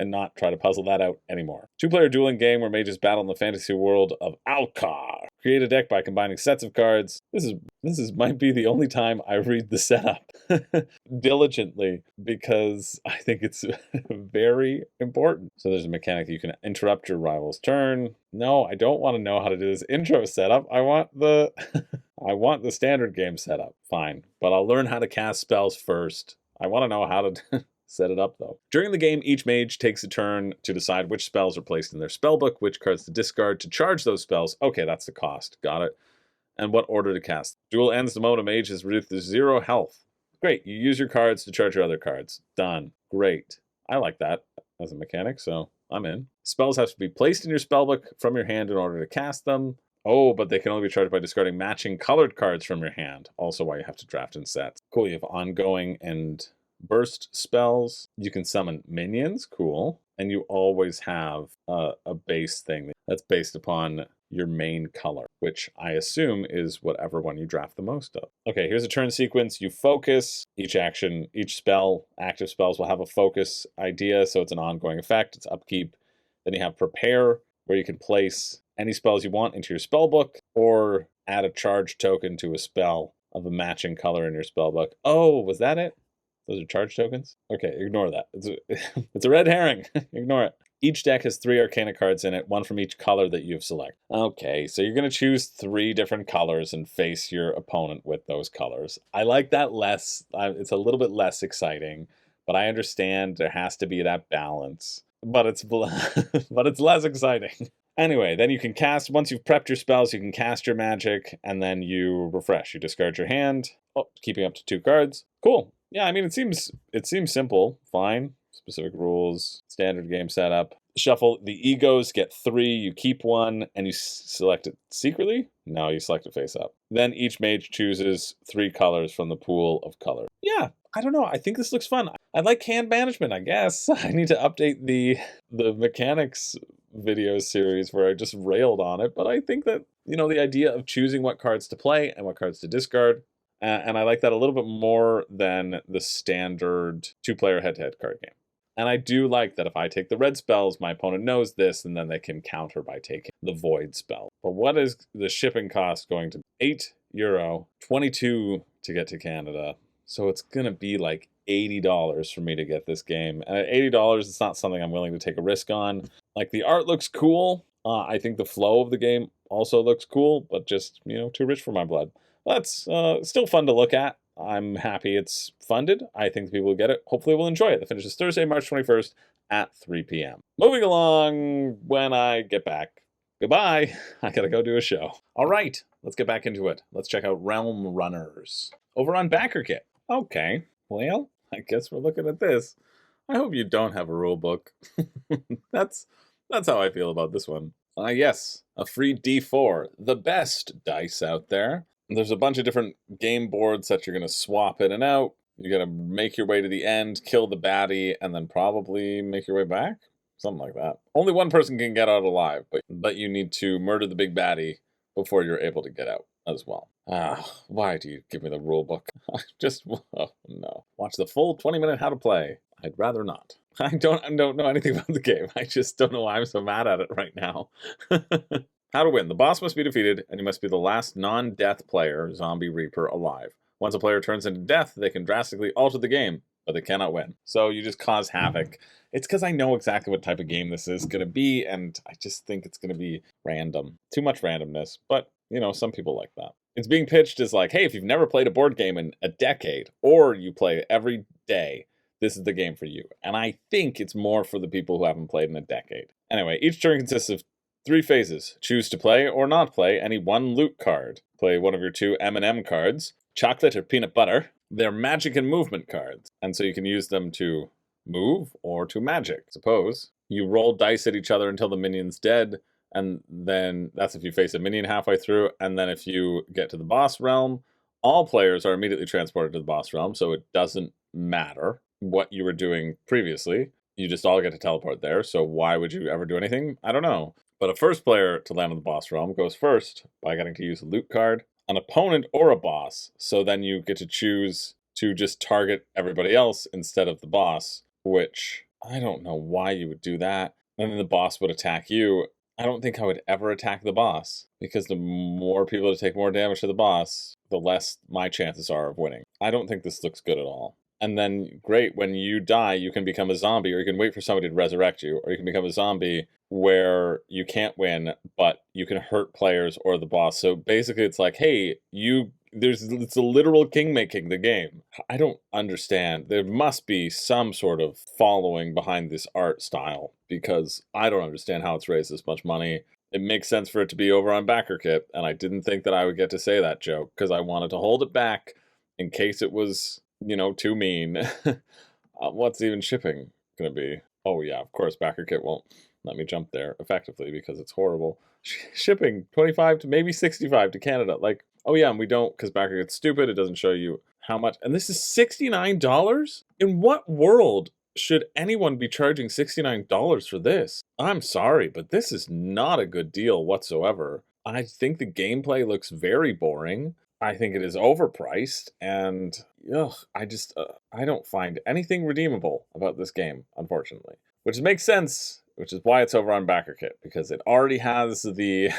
And not try to puzzle that out anymore. 2-player dueling game where mages battle in the fantasy world of Alcar. Create a deck by combining sets of cards. This might be the only time I read the setup diligently because I think it's very important. So there's a mechanic that you can interrupt your rival's turn. No, I don't want to know how to do this intro setup. I want the I want the standard game setup. Fine, but I'll learn how to cast spells first. I want to know how to set it up, though. During the game, each mage takes a turn to decide which spells are placed in their spellbook, which cards to discard to charge those spells. Okay, that's the cost. Got it. And what order to cast. Duel ends the moment a mage is reduced to 0 health. Great. You use your cards to charge your other cards. Done. Great. I like that as a mechanic, so I'm in. Spells have to be placed in your spellbook from your hand in order to cast them. Oh, but they can only be charged by discarding matching colored cards from your hand. Also why you have to draft in sets. Cool, you have ongoing and burst spells. You can summon minions, cool. And you always have a base thing that's based upon your main color, which I assume is whatever one you draft the most of. Okay, here's a turn sequence. You focus. Each action, each spell, active spells will have a focus idea, so it's an ongoing effect. It's upkeep. Then you have prepare, where you can place any spells you want into your spellbook or add a charge token to a spell of a matching color in your spellbook. Oh, was that it? Those are charge tokens? Okay, ignore that. It's a red herring. Ignore it. Each deck has 3 Arcana cards in it, 1 from each color that you've selected. Okay, so you're going to choose 3 different colors and face your opponent with those colors. I like that less. It's a little bit less exciting, but I understand there has to be that balance. But it's less exciting. Anyway, then you can cast, once you've prepped your spells, you can cast your magic, and then you refresh. You discard your hand, keeping up to 2 cards. Cool. Yeah, I mean, it seems simple. Fine. Specific rules, standard game setup. Shuffle, the egos get 3, you keep 1, and you select it secretly? No, you select it face up. Then each mage chooses 3 colors from the pool of color. Yeah, I don't know. I think this looks fun. I like hand management, I guess. I need to update the mechanics video series where I just railed on it, but I think that, you know, the idea of choosing what cards to play and what cards to discard, and I like that a little bit more than the standard 2-player head-to-head card game. And I do like that if I take the red spells, my opponent knows this, and then they can counter by taking the void spell. But what is the shipping cost going to be? €8, 22 to get to Canada. So it's going to be like $80 for me to get this game. And at $80, it's not something I'm willing to take a risk on. Like, the art looks cool. I think the flow of the game also looks cool, but just, you know, too rich for my blood. That's still fun to look at. I'm happy it's funded. I think the people who get it hopefully will enjoy it. The finish is Thursday, March 21st at 3 p.m. Moving along when I get back. Goodbye. I gotta go do a show. All right, let's get back into it. Let's check out Realm Runners over on BackerKit. Okay, well, I guess we're looking at this. I hope you don't have a rule book. That's how I feel about this one. Yes, a free D4, the best dice out there. There's a bunch of different game boards that you're going to swap in and out. You're going to make your way to the end, kill the baddie, and then probably make your way back? Something like that. Only one person can get out alive, but you need to murder the big baddie before you're able to get out as well. Why do you give me the rule book? Oh no. Watch the full 20-minute how to play. I'd rather not. I don't know anything about the game. I just don't know why I'm so mad at it right now. How to win. The boss must be defeated, and you must be the last non-death player, zombie reaper, alive. Once a player turns into death, they can drastically alter the game, but they cannot win. So you just cause havoc. It's because I know exactly what type of game this is going to be, and I just think it's going to be random. Too much randomness, but, you know, some people like that. It's being pitched as like, hey, if you've never played a board game in a decade, or you play every day, this is the game for you. And I think it's more for the people who haven't played in a decade. Anyway, each turn consists of 3 phases. Choose to play or not play any 1 loot card. Play one of your 2 M&M cards, chocolate or peanut butter. They're magic and movement cards, and so you can use them to move or to magic. Suppose you roll dice at each other until the minion's dead, and then that's if you face a minion halfway through, and then if you get to the boss realm, all players are immediately transported to the boss realm, so it doesn't matter what you were doing previously. You just all get to teleport there, so why would you ever do anything? I don't know. But a first player to land on the boss realm goes first by getting to use a loot card, an opponent, or a boss. So then you get to choose to just target everybody else instead of the boss, which I don't know why you would do that. And then the boss would attack you. I don't think I would ever attack the boss, because the more people to take more damage to the boss, the less my chances are of winning. I don't think this looks good at all. And then, great, when you die, you can become a zombie, or you can wait for somebody to resurrect you, or you can become a zombie where you can't win, but you can hurt players or the boss. So basically, it's like, hey, it's a literal king-making the game. I don't understand. There must be some sort of following behind this art style, because I don't understand how it's raised this much money. It makes sense for it to be over on BackerKit, and I didn't think that I would get to say that joke, because I wanted to hold it back in case it was, you know, too mean. What's even shipping going to be? Oh yeah, of course, BackerKit won't let me jump there effectively because it's horrible. Shipping 25 to maybe 65 to Canada. Like, oh yeah, and we don't, because BackerKit's stupid. It doesn't show you how much. And this is $69? In what world should anyone be charging $69 for this? I'm sorry, but this is not a good deal whatsoever. I think the gameplay looks very boring. I think it is overpriced, and I don't find anything redeemable about this game, unfortunately. Which makes sense, which is why it's over on BackerKit, because it already has the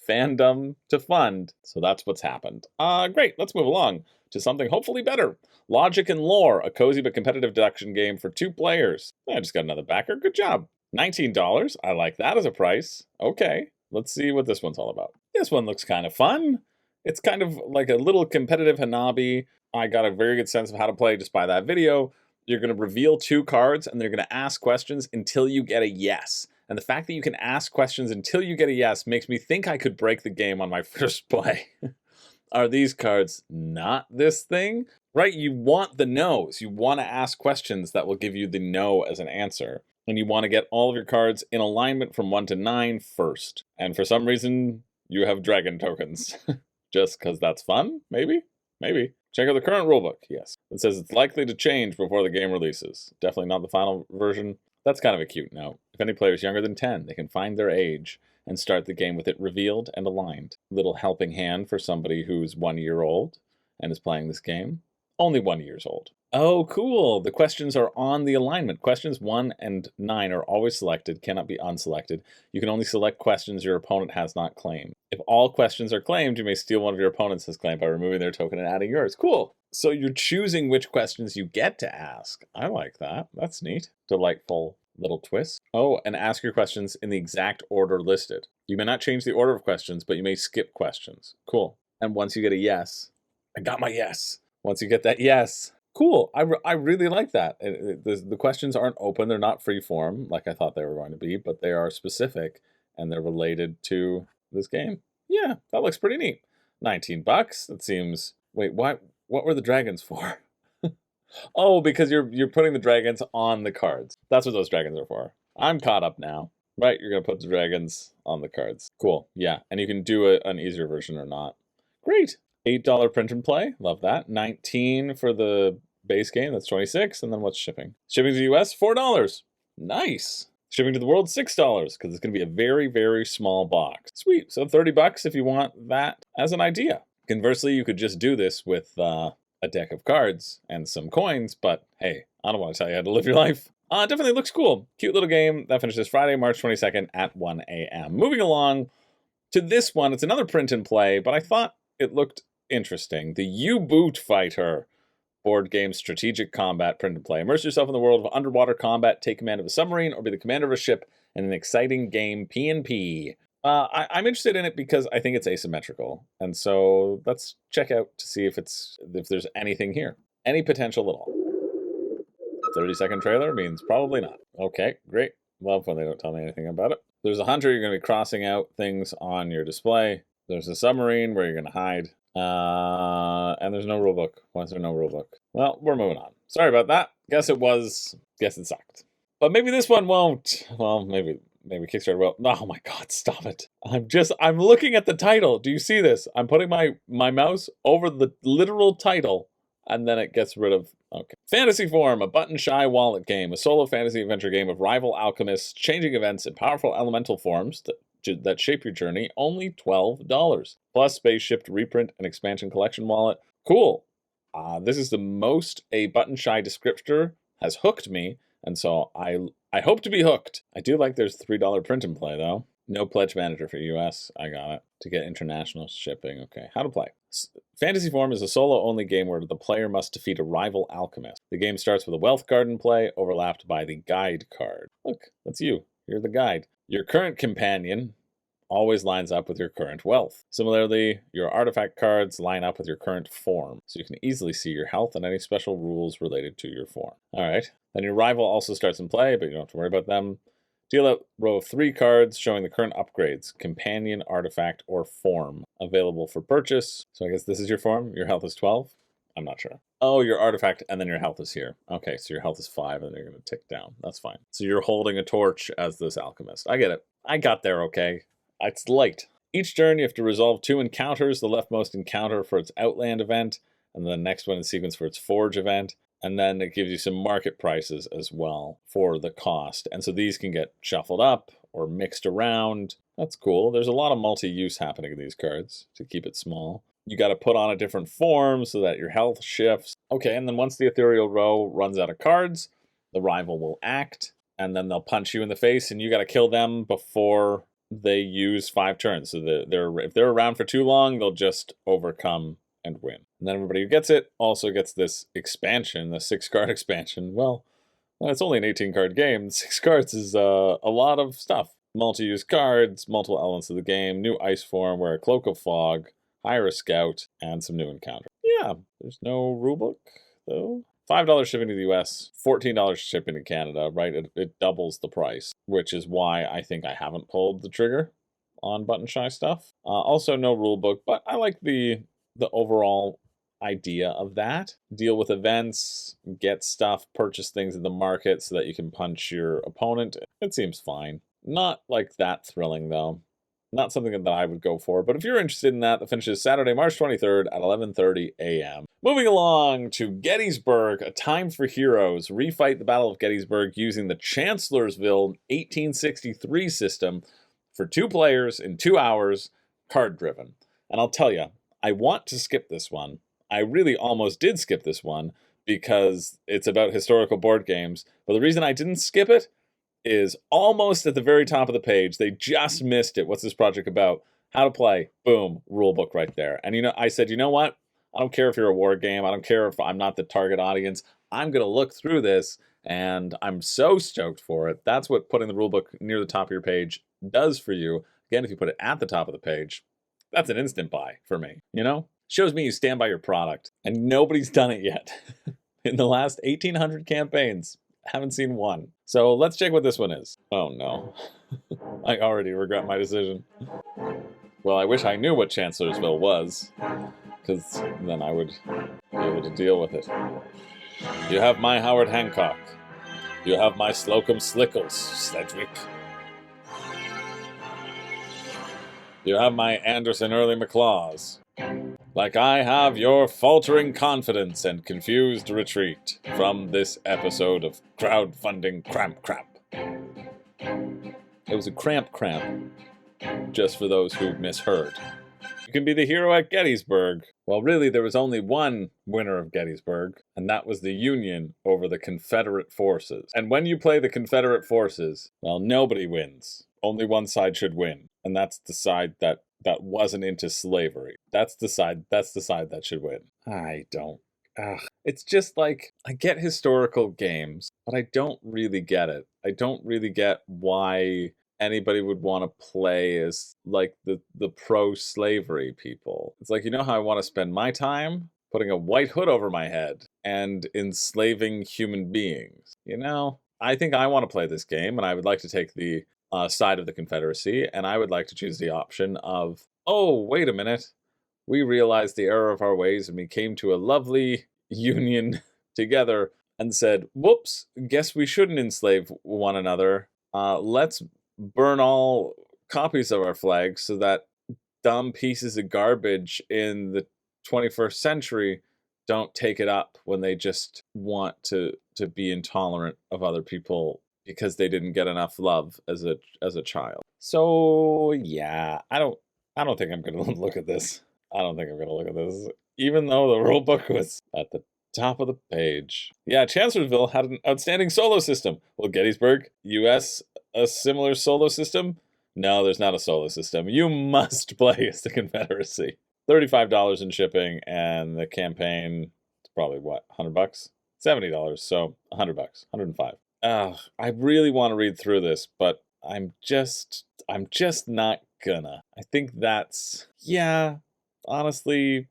fandom to fund, so that's what's happened. Great, let's move along to something hopefully better. Logic and Lore, a cozy but competitive deduction game for 2 players. I just got another backer, good job. $19, I like that as a price. Okay, let's see what this one's all about. This one looks kind of fun. It's kind of like a little competitive Hanabi. I got a very good sense of how to play just by that video. You're going to reveal 2 cards, and they're going to ask questions until you get a yes. And the fact that you can ask questions until you get a yes makes me think I could break the game on my first play. Are these cards not this thing? Right, you want the no's. You want to ask questions that will give you the no as an answer. And you want to get all of your cards in alignment from 1 to 9 first. And for some reason, you have dragon tokens. Just because that's fun? Maybe? Maybe. Check out the current rulebook. Yes. It says it's likely to change before the game releases. Definitely not the final version. That's kind of a cute note. If any player is younger than 10, they can find their age and start the game with it revealed and aligned. Little helping hand for somebody who's 1 year old and is playing this game. Only 1 year old. Oh, cool. The questions are on the alignment. Questions 1 and 9 are always selected, cannot be unselected. You can only select questions your opponent has not claimed. If all questions are claimed, you may steal one of your opponent's claim by removing their token and adding yours. Cool. So you're choosing which questions you get to ask. I like that. That's neat. Delightful little twist. Oh, and ask your questions in the exact order listed. You may not change the order of questions, but you may skip questions. Cool. And once you get a yes, I got my yes. Once you get that yes, cool. I really like that. The questions aren't open. They're not free form like I thought they were going to be, but they are specific and they're related to this game. Yeah, that looks pretty neat. $19. That seems... Wait, what were the dragons for? Oh, because you're putting the dragons on the cards. That's what those dragons are for. I'm caught up now. Right, you're going to put the dragons on the cards. Cool, yeah. And you can do an easier version or not. Great. $8 print and play. Love that. $19 for the base game. That's $26. And then what's shipping? Shipping to the US, $4. Nice. Shipping to the world, $6, because it's going to be a very, very small box. Sweet. So $30 if you want that as an idea. Conversely, you could just do this with a deck of cards and some coins, but hey, I don't want to tell you how to live your life. It definitely looks cool. Cute little game. That finishes Friday, March 22nd at 1 a.m. Moving along to this one. It's another print and play, but I thought it looked interesting. The U-Boot Fighter board game strategic combat print and play. Immerse yourself in the world of underwater combat, take command of a submarine, or be the commander of a ship in an exciting game P&P. I'm interested in it because I think it's asymmetrical. And so let's check out to see if there's anything here. Any potential at all. 30-second trailer means probably not. Okay, great. Love when they don't tell me anything about it. There's a hunter, you're going to be crossing out things on your display. There's a submarine where you're going to hide. And there's no rulebook. Why is there no rulebook? Well, we're moving on. Sorry about that. Guess it sucked. But maybe this one won't. Well, maybe Kickstarter will. Oh my God, stop it. I'm looking at the title. Do you see this? I'm putting my mouse over the literal title and then it gets rid of, okay. FantasyForm, a button-shy wallet game, a solo fantasy adventure game of rival alchemists, changing events in powerful elemental forms that shape your journey, only $12. Plus space-shipped reprint and expansion collection wallet. Cool. This is the most a button-shy descriptor has hooked me, and so I hope to be hooked. I do like there's $3 print and play, though. No pledge manager for US. I got it. To get international shipping. Okay, how to play. FantasyForm is a solo-only game where the player must defeat a rival alchemist. The game starts with a wealth card in play, overlapped by the guide card. Look, that's you. You're the guide. Your current companion always lines up with your current wealth. Similarly, your artifact cards line up with your current form, so you can easily see your health and any special rules related to your form. Alright, then your rival also starts in play, but you don't have to worry about them. Deal out row of 3 cards showing the current upgrades, companion, artifact, or form, available for purchase. So I guess this is your form. Your health is 12? I'm not sure. Oh, your artifact, and then your health is here. Okay, so your health is 5, and then you're going to tick down. That's fine. So you're holding a torch as this alchemist. I get it. I got there, okay. It's light. Each turn, you have to resolve 2 encounters, the leftmost encounter for its Outland event, and the next one in sequence for its Forge event. And then it gives you some market prices as well for the cost. And so these can get shuffled up or mixed around. That's cool. There's a lot of multi-use happening in these cards to keep it small. You got to put on a different form so that your health shifts. Okay, and then once the ethereal row runs out of cards, the rival will act, and then they'll punch you in the face, and you got to kill them before they use 5 turns. So if they're around for too long, they'll just overcome and win. And then everybody who gets it also gets this expansion, the 6-card expansion. Well, it's only an 18-card game. 6 cards is a lot of stuff. Multi-use cards, multiple elements of the game, new ice form, wear a cloak of fog, hire a scout, and some new encounters. Yeah, there's no rulebook, though. $5 shipping to the US, $14 shipping to Canada, right? It doubles the price, which is why I think I haven't pulled the trigger on button shy stuff. Also, no rulebook, but I like the overall idea of that. Deal with events, get stuff, purchase things in the market so that you can punch your opponent. It seems fine. Not like that thrilling, though. not something that I would go for. But if you're interested in that, the finish is Saturday, March 23rd at 11:30 a.m. Moving along to Gettysburg, A Time for Heroes. Refight the Battle of Gettysburg using the Chancellorsville 1863 system for 2 players in 2 hours, card-driven. And I'll tell you, I want to skip this one. I really almost did skip this one because it's about historical board games. But the reason I didn't skip it is almost at the very top of the page. They just missed it. What's this project about? How to play. Boom. Rulebook right there. And I said, you know what? I don't care if you're a war game. I don't care if I'm not the target audience. I'm going to look through this, and I'm so stoked for it. That's what putting the rulebook near the top of your page does for you. Again, if you put it at the top of the page, that's an instant buy for me, Shows me you stand by your product, and nobody's done it yet. In the last 1,800 campaigns, haven't seen one. So let's check what this one is. Oh no. I already regret my decision. Well, I wish I knew what Chancellorsville was, because then I would be able to deal with it. You have my Howard Hancock. You have my Slocum Slickles, Sedgwick. You have my Anderson Early McClaws. Like I have your faltering confidence and confused retreat from this episode of Crowdfunding Crap. It was a cramp, just for those who misheard. You can be the hero at Gettysburg. Well, really, there was only one winner of Gettysburg, and that was the Union over the Confederate forces. And when you play the Confederate forces, well, nobody wins. Only one side should win, and that's the side that wasn't into slavery. That's the side that should win. It's just like, I get historical games, but I don't really get it. I don't really get why anybody would want to play as like the pro-slavery people. It's like, how I want to spend my time? Putting a white hood over my head and enslaving human beings. I think I want to play this game, and I would like to take the side of the Confederacy, and I would like to choose the option of, oh, wait a minute, we realized the error of our ways, and we came to a lovely union together and said, whoops, guess we shouldn't enslave one another. Let's burn all copies of our flag so that dumb pieces of garbage in the 21st century don't take it up when they just want to be intolerant of other people because they didn't get enough love as a child. So yeah, I don't think I'm gonna look at this. Even though the rulebook was at the top of the page. Yeah, Chancellorsville had an outstanding solo system. Well, Gettysburg, US, a similar solo system? No, there's not a solo system. You must play as the Confederacy. $35 in shipping, and the campaign, it's probably what, $100? $70, so $100, $105. I really want to read through this, but I'm just not gonna. I think that's, honestly,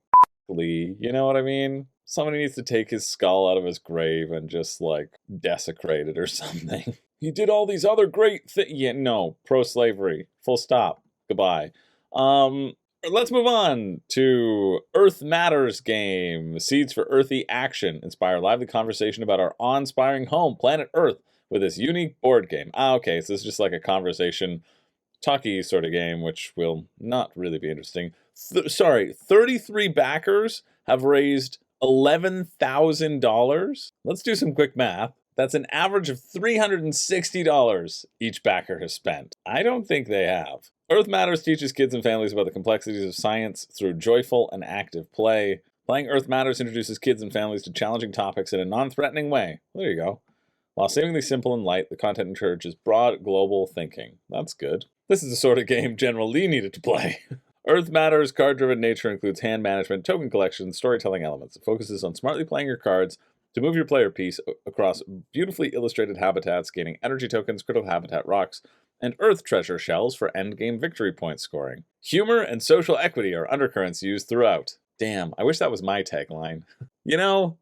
you know what I mean? Somebody needs to take his skull out of his grave and just, desecrate it or something. He did all these other great things. Yeah, no, pro-slavery. Full stop. Goodbye. Let's move on to Earth Matters game. Seeds for Earthy Action. Inspire lively conversation about our awe-inspiring home, planet Earth, with this unique board game. Okay, so this is just like a conversation, talky sort of game, which will not really be interesting. 33 backers have raised $11,000. Let's do some quick math. That's an average of $360 each backer has spent. I don't think they have. Earth Matters teaches kids and families about the complexities of science through joyful and active play. Playing Earth Matters introduces kids and families to challenging topics in a non-threatening way. There you go. While seemingly simple and light, the content encourages broad global thinking. That's good. This is the sort of game General Lee needed to play. Earth Matters' card-driven nature includes hand management, token collection, storytelling elements. It focuses on smartly playing your cards to move your player piece across beautifully illustrated habitats, gaining energy tokens, critical habitat rocks, and earth treasure shells for endgame victory point scoring. Humor and social equity are undercurrents used throughout. Damn, I wish that was my tagline.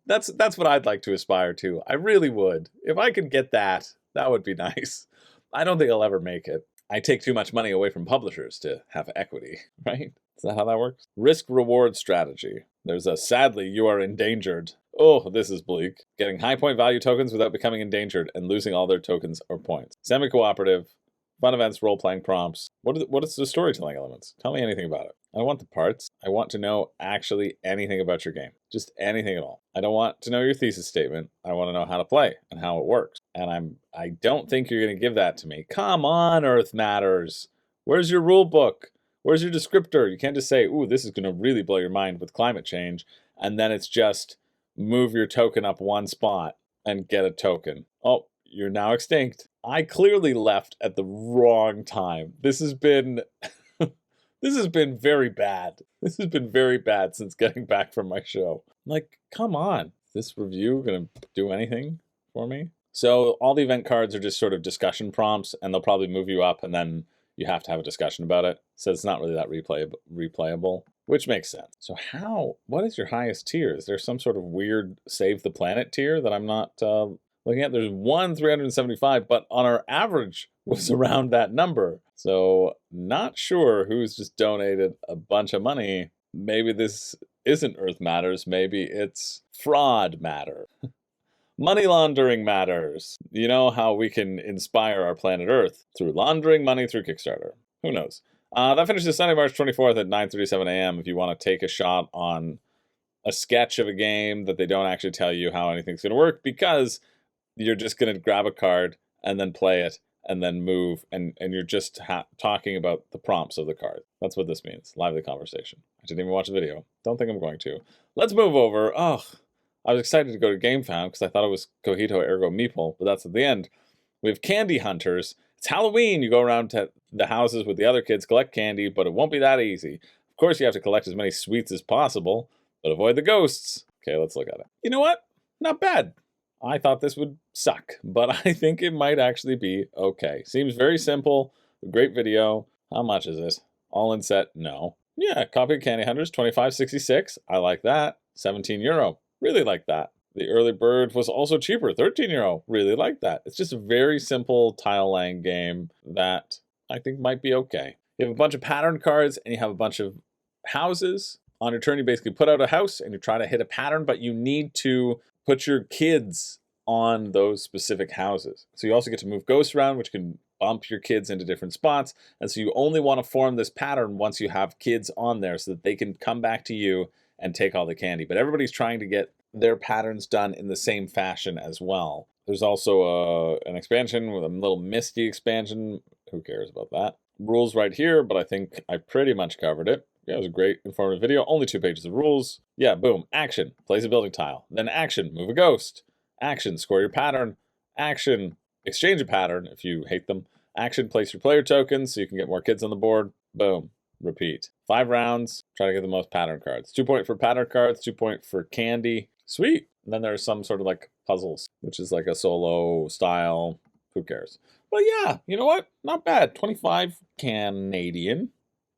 That's what I'd like to aspire to. I really would. If I could get that, that would be nice. I don't think I'll ever make it. I take too much money away from publishers to have equity, right? Is that how that works? Risk-reward strategy. There's a sadly, you are endangered. Oh, this is bleak. Getting high point value tokens without becoming endangered and losing all their tokens or points. Semi-cooperative. Fun events, role-playing prompts. What is the storytelling elements? Tell me anything about it. I don't want the parts. I want to know actually anything about your game. Just anything at all. I don't want to know your thesis statement. I want to know how to play and how it works. And I don't think you're going to give that to me. Come on, Earth Matters. Where's your rule book? Where's your descriptor? You can't just say, ooh, this is going to really blow your mind with climate change. And then it's just move your token up one spot and get a token. Oh, you're now extinct. I clearly left at the wrong time. This has been this has been very bad. This has been very bad since getting back from my show. Like, come on. Is this review going to do anything for me? So all the event cards are just sort of discussion prompts, and they'll probably move you up, and then you have to have a discussion about it. So it's not really that replayable, which makes sense. So what is your highest tier? Is there some sort of weird Save the Planet tier that I'm not looking at? There's one 375, but on our average was around that number. So not sure who's just donated a bunch of money. Maybe this isn't Earth Matters. Maybe it's fraud matter. Money laundering matters. You know how we can inspire our planet Earth through laundering money through Kickstarter. Who knows? That finishes Sunday, March 24th at 9:37 a.m. If you want to take a shot on a sketch of a game that they don't actually tell you how anything's going to work, because you're just going to grab a card and then play it and then move, and you're just talking about the prompts of the card. That's what this means. Lively conversation. I didn't even watch the video. Don't think I'm going to. Let's move over. Oh, I was excited to go to GameFound because I thought it was Cogito ergo Meeple, but that's at the end. We have Candy Hunters. It's Halloween. You go around to the houses with the other kids, collect candy, but it won't be that easy. Of course, you have to collect as many sweets as possible, but avoid the ghosts. Okay, let's look at it. You know what? Not bad. I thought this would suck, but I think it might actually be okay. Seems very simple. Great video. How much is it? All in set? No. Yeah, copy of Candy Hunters, 25.66. I like that. €17. Really like that. The early bird was also cheaper, €13. Really like that. It's just a very simple tile laying game that I think might be okay. You have a bunch of pattern cards and you have a bunch of houses. On your turn, you basically put out a house and you try to hit a pattern, but you need to put your kids on those specific houses. So you also get to move ghosts around, which can bump your kids into different spots. And so you only want to form this pattern once you have kids on there so that they can come back to you and take all the candy. But everybody's trying to get their patterns done in the same fashion as well. There's also an expansion with a little misty expansion. Who cares about that? Rules right here, but I think I pretty much covered it. Yeah, it was a great informative video. Only 2 pages of rules. Yeah, boom. Action. Place a building tile. Then action. Move a ghost. Action. Score your pattern. Action. Exchange a pattern if you hate them. Action. Place your player tokens so you can get more kids on the board. Boom. Repeat. 5 rounds. Try to get the most pattern cards. 2 point for pattern cards. 2 point for candy. Sweet. And then there's some sort of like puzzles, which is like a solo style. Who cares? But yeah, you know what? Not bad. 25 Canadian.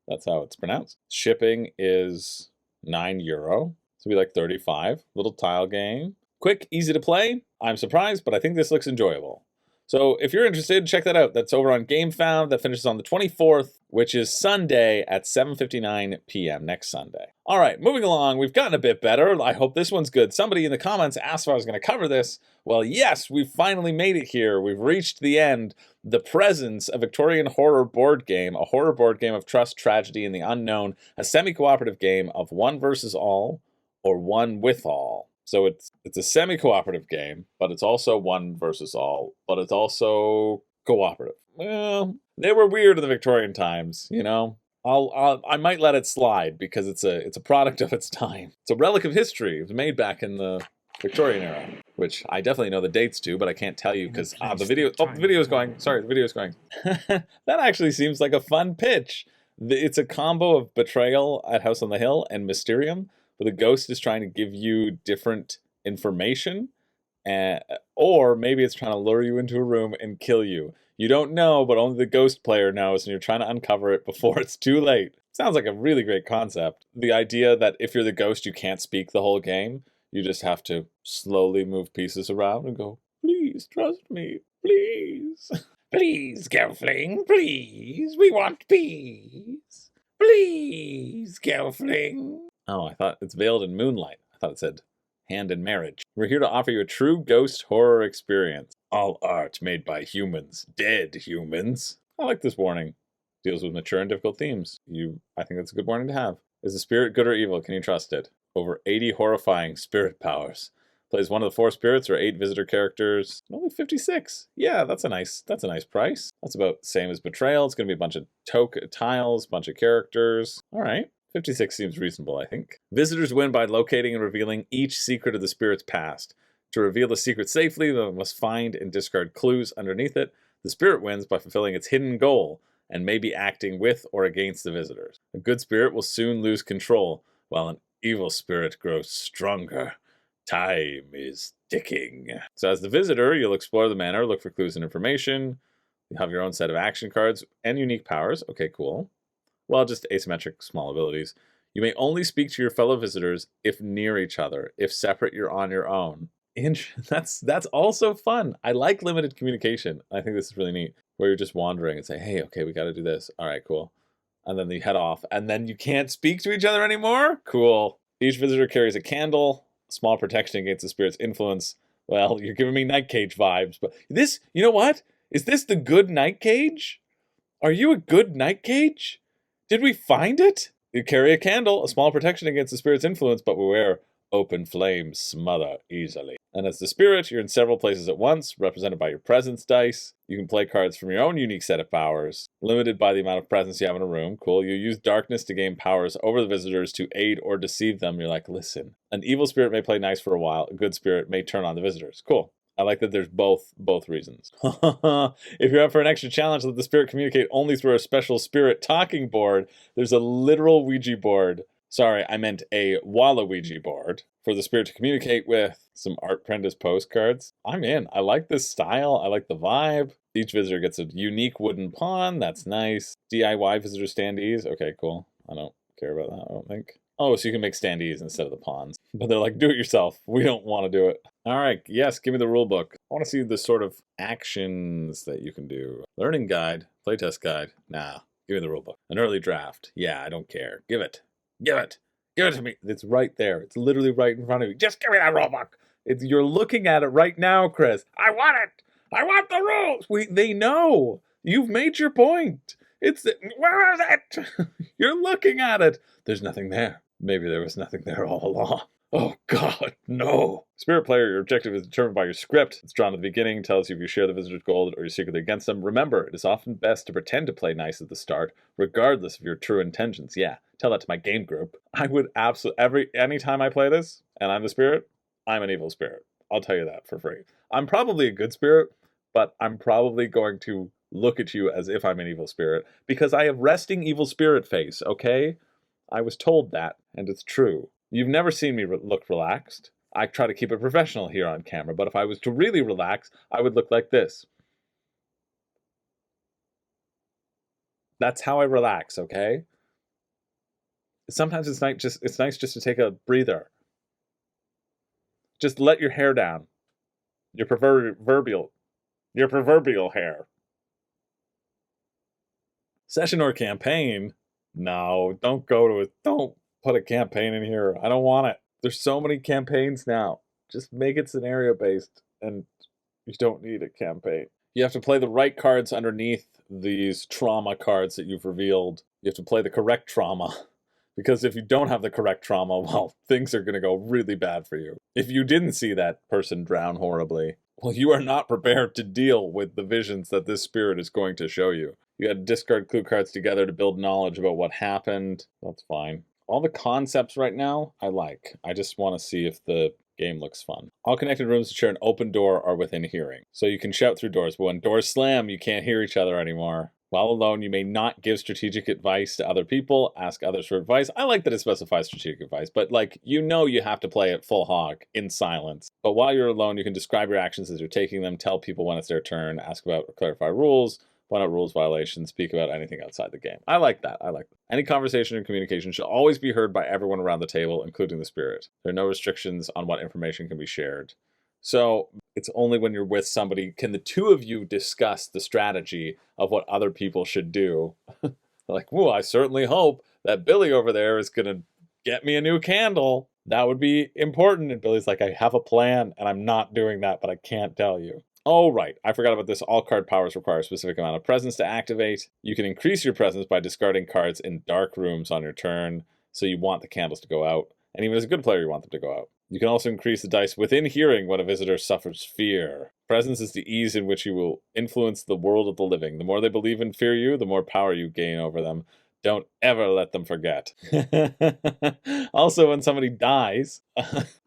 That's how it's pronounced. Shipping is €9. So we like 35. Little tile game. Quick, easy to play. I'm surprised, but I think this looks enjoyable. So if you're interested, check that out. That's over on GameFound. That finishes on the 24th, which is Sunday at 7:59 p.m. next Sunday. All right, moving along. We've gotten a bit better. I hope this one's good. Somebody in the comments asked if I was going to cover this. Well, yes, we've finally made it here. We've reached the end. The Presence, a Victorian horror board game, a horror board game of trust, tragedy, and the unknown, a semi-cooperative game of one versus all or one with all. So it's a semi-cooperative game, but it's also one versus all, but it's also cooperative. Well, they were weird in the Victorian times, you know. I might let it slide because it's a product of its time. It's a relic of history. It was made back in the Victorian era, which I definitely know the dates to, but I can't tell you because the video is going. Sorry, the video is going. That actually seems like a fun pitch. It's a combo of Betrayal at House on the Hill and Mysterium, where the ghost is trying to give you different information, or maybe it's trying to lure you into a room and kill you. You don't know, but only the ghost player knows, and you're trying to uncover it before it's too late. Sounds like a really great concept. The idea that if you're the ghost, you can't speak the whole game. You just have to slowly move pieces around and go, please, trust me, please. Please, Gelfling, please. We want peace. Please, Gelfling. Oh, I thought it's veiled in moonlight. I thought it said hand in marriage. We're here to offer you a true ghost horror experience. All art made by humans. Dead humans. I like this warning. Deals with mature and difficult themes. I think that's a good warning to have. Is the spirit good or evil? Can you trust it? Over 80 horrifying spirit powers. Plays one of the 4 spirits or 8 visitor characters. Only 56. Yeah, that's a nice price. That's about the same as Betrayal. It's going to be a bunch of tiles, bunch of characters. All right. 56 seems reasonable, I think. Visitors win by locating and revealing each secret of the spirit's past. To reveal the secret safely, they must find and discard clues underneath it. The spirit wins by fulfilling its hidden goal and maybe acting with or against the visitors. A good spirit will soon lose control, while an evil spirit grows stronger. Time is ticking. So as the visitor, you'll explore the manor, look for clues and information. You have your own set of action cards and unique powers. Okay, cool. Well, just asymmetric small abilities. You may only speak to your fellow visitors if near each other. If separate, you're on your own. That's also fun. I like limited communication. I think this is really neat. Where you're just wandering and say, hey, okay, we got to do this. All right, cool. And then you head off. And then you can't speak to each other anymore? Cool. Each visitor carries a candle. Small protection against the spirit's influence. Well, you're giving me Night Cage vibes. But this, you know what? Is this the good Night Cage? Are you a good Night Cage? Did we find it? You carry a candle, a small protection against the spirit's influence, but beware, open flames smother easily. And as the spirit, you're in several places at once, represented by your presence dice. You can play cards from your own unique set of powers, limited by the amount of presence you have in a room. Cool. You use darkness to gain powers over the visitors to aid or deceive them. You're like, listen, an evil spirit may play nice for a while. A good spirit may turn on the visitors. Cool. I like that there's both reasons. If you're up for an extra challenge, let the spirit communicate only through a special spirit talking board. There's a literal Ouija board. Sorry, I meant a Waluigi board for the spirit to communicate with. Some Art Prentice postcards. I'm in. I like this style. I like the vibe. Each visitor gets a unique wooden pawn. That's nice. DIY visitor standees. Okay, cool. I don't care about that, I don't think. Oh, so you can make standees instead of the pawns. But they're like, do it yourself. We don't want to do it. All right, yes, give me the rule book. I want to see the sort of actions that you can do. Learning guide, playtest guide. Nah, give me the rule book. An early draft. Yeah, I don't care. Give it. Give it. Give it to me. It's right there. It's literally right in front of you. Just give me that rule book. You're looking at it right now, Chris. I want it. I want the rules. They know. You've made your point. Where is it? You're looking at it. There's nothing there. Maybe there was nothing there all along. Oh, God, no. Spirit player, your objective is determined by your script. It's drawn at the beginning, tells you if you share the visitor's goal or you're secretly against them. Remember, it is often best to pretend to play nice at the start, regardless of your true intentions. Yeah, tell that to my game group. I would absolutely, anytime I play this, and I'm the spirit, I'm an evil spirit. I'll tell you that for free. I'm probably a good spirit, but I'm probably going to look at you as if I'm an evil spirit, because I have resting evil spirit face, okay? I was told that, and it's true. You've never seen me look relaxed. I try to keep it professional here on camera, but if I was to really relax, I would look like this. That's how I relax, okay? Sometimes it's nice just to take a breather. Just let your hair down. Your proverbial hair. Session or campaign? No, don't put a campaign in here. I don't want it. There's so many campaigns now. Just make it scenario based, and you don't need a campaign. You have to play the right cards underneath these trauma cards that you've revealed. You have to play the correct trauma. Because if you don't have the correct trauma, well, things are going to go really bad for you. If you didn't see that person drown horribly, well, you are not prepared to deal with the visions that this spirit is going to show you. You got to discard clue cards together to build knowledge about what happened. That's fine. All the concepts right now, I like. I just want to see if the game looks fun. All connected rooms that share an open door are within hearing. So you can shout through doors, but when doors slam, you can't hear each other anymore. While alone, you may not give strategic advice to other people, ask others for advice. I like that it specifies strategic advice, but you have to play it full hog, in silence. But while you're alone, you can describe your actions as you're taking them, tell people when it's their turn, ask about or clarify rules, point out rules violations, speak about anything outside the game. I like that. Any conversation and communication should always be heard by everyone around the table, including the spirit. There are no restrictions on what information can be shared. So it's only when you're with somebody can the two of you discuss the strategy of what other people should do. Like, whoa, I certainly hope that Billy over there is going to get me a new candle. That would be important. And Billy's like, I have a plan and I'm not doing that, but I can't tell you. Oh, right. I forgot about this. All card powers require a specific amount of presence to activate. You can increase your presence by discarding cards in dark rooms on your turn, so you want the candles to go out. And even as a good player, you want them to go out. You can also increase the dice within hearing when a visitor suffers fear. Presence is the ease in which you will influence the world of the living. The more they believe and fear you, the more power you gain over them. Don't ever let them forget. Also, when somebody dies,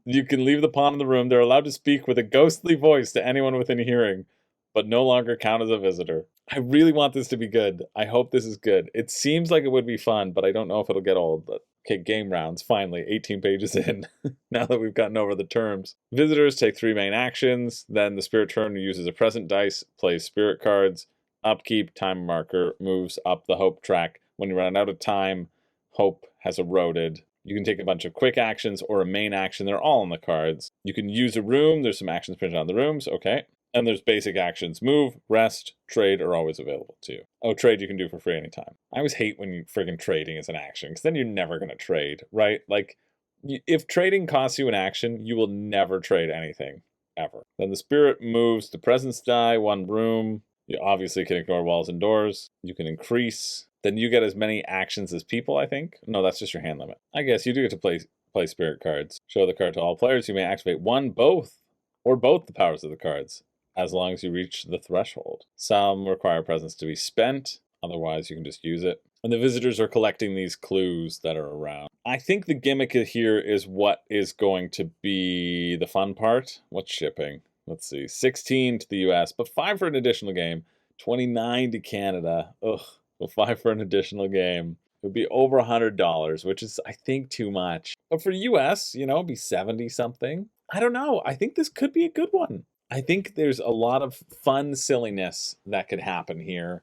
you can leave the pawn in the room. They're allowed to speak with a ghostly voice to anyone within hearing, but no longer count as a visitor. I really want this to be good. I hope this is good. It seems like it would be fun, but I don't know if it'll get old. But okay, game rounds. Finally, 18 pages in, now that we've gotten over the terms. Visitors take 3 main actions. Then the spirit turn uses a present dice, plays spirit cards. Upkeep, time marker, moves up the hope track. When you run out of time, hope has eroded. You can take a bunch of quick actions or a main action. They're all on the cards. You can use a room. There's some actions printed on the rooms. Okay. And there's basic actions. Move, rest, trade are always available to you. Oh, trade you can do for free anytime. I always hate when you friggin' trading is an action, because then you're never going to trade, right? Like, if trading costs you an action, you will never trade anything, ever. Then the spirit moves the presence die, 1 room. You obviously can ignore walls and doors. You can increase. Then you get as many actions as people, I think. No, that's just your hand limit. I guess you do get to play spirit cards. Show the card to all players. You may activate one, both, or both the powers of the cards, as long as you reach the threshold. Some require presence to be spent. Otherwise, you can just use it. And the visitors are collecting these clues that are around. I think the gimmick here is what is going to be the fun part. What's shipping? Let's see. 16 to the US, but 5 for an additional game. 29 to Canada. Ugh. So 5 for an additional game. It would be over $100, which is, I think, too much. But for US, you know, it'd be 70 something. I don't know. I think this could be a good one. I think there's a lot of fun silliness that could happen here.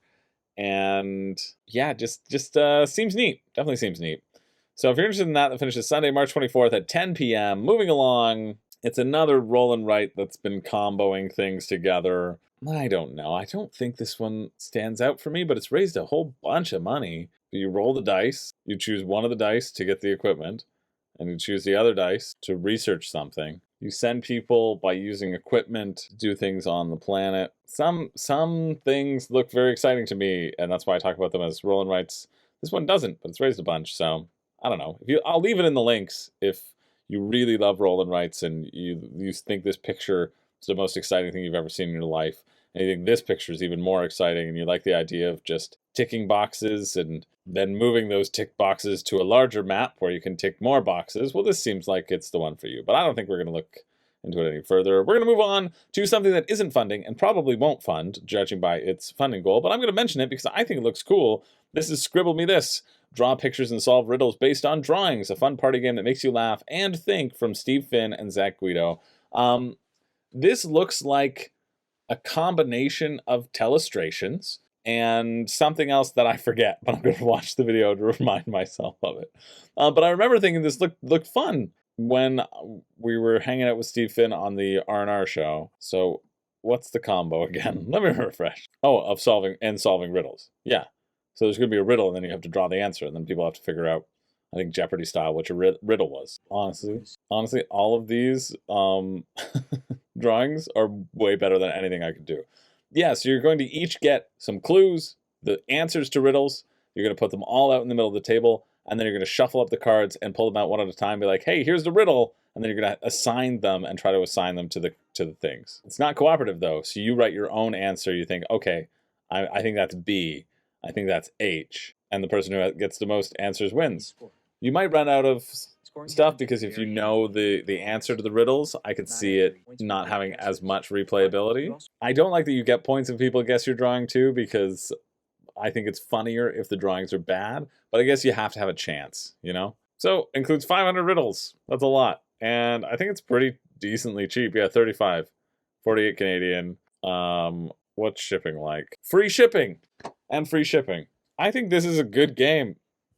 And yeah, just seems neat. Definitely seems neat. So if you're interested in that, that finishes Sunday, March 24th at 10 p.m. Moving along, it's another roll and write that's been comboing things together. I don't know. I don't think this one stands out for me, but it's raised a whole bunch of money. You roll the dice, you choose one of the dice to get the equipment, and you choose the other dice to research something. You send people by using equipment to do things on the planet. Some things look very exciting to me, and that's why I talk about them as roll and writes. This one doesn't, but it's raised a bunch, so I don't know. I'll leave it in the links if you really love roll and writes and you think this picture is the most exciting thing you've ever seen in your life, and you think this picture is even more exciting, and you like the idea of just ticking boxes and then moving those tick boxes to a larger map where you can tick more boxes, well, this seems like it's the one for you. But I don't think we're going to look into it any further. We're going to move on to something that isn't funding and probably won't fund, judging by its funding goal, but I'm going to mention it because I think it looks cool. This is Scribble Me This. Draw pictures and solve riddles based on drawings, a fun party game that makes you laugh and think, from Steve Finn and Zach Guido. This looks like a combination of telestrations and something else that I forget, but I'm going to watch the video to remind myself of it. But I remember thinking this looked fun when we were hanging out with Steve Finn on the R&R show. So what's the combo again? Let me refresh. Oh, of solving riddles. Yeah. So there's going to be a riddle, and then you have to draw the answer, and then people have to figure out, I think, Jeopardy style, which a riddle was. Honestly, all of these drawings are way better than anything I could do. Yeah, so you're going to each get some clues, the answers to riddles. You're going to put them all out in the middle of the table, and then you're going to shuffle up the cards and pull them out one at a time. Be like, hey, here's the riddle, and then you're going to assign them and try to assign them to the things. It's not cooperative, though, so you write your own answer. You think, okay, I think that's B. I think that's H. And the person who gets the most answers wins. You might run out of stuff because if you know the answer to the riddles, I could see it not having as much replayability. I don't like that you get points if people guess your drawing too, because I think it's funnier if the drawings are bad, but I guess you have to have a chance, you know? So, includes 500 riddles. That's a lot. And I think it's pretty decently cheap. Yeah, 35, 48 Canadian. What's shipping like? Free shipping! And free shipping. I think this is a good game.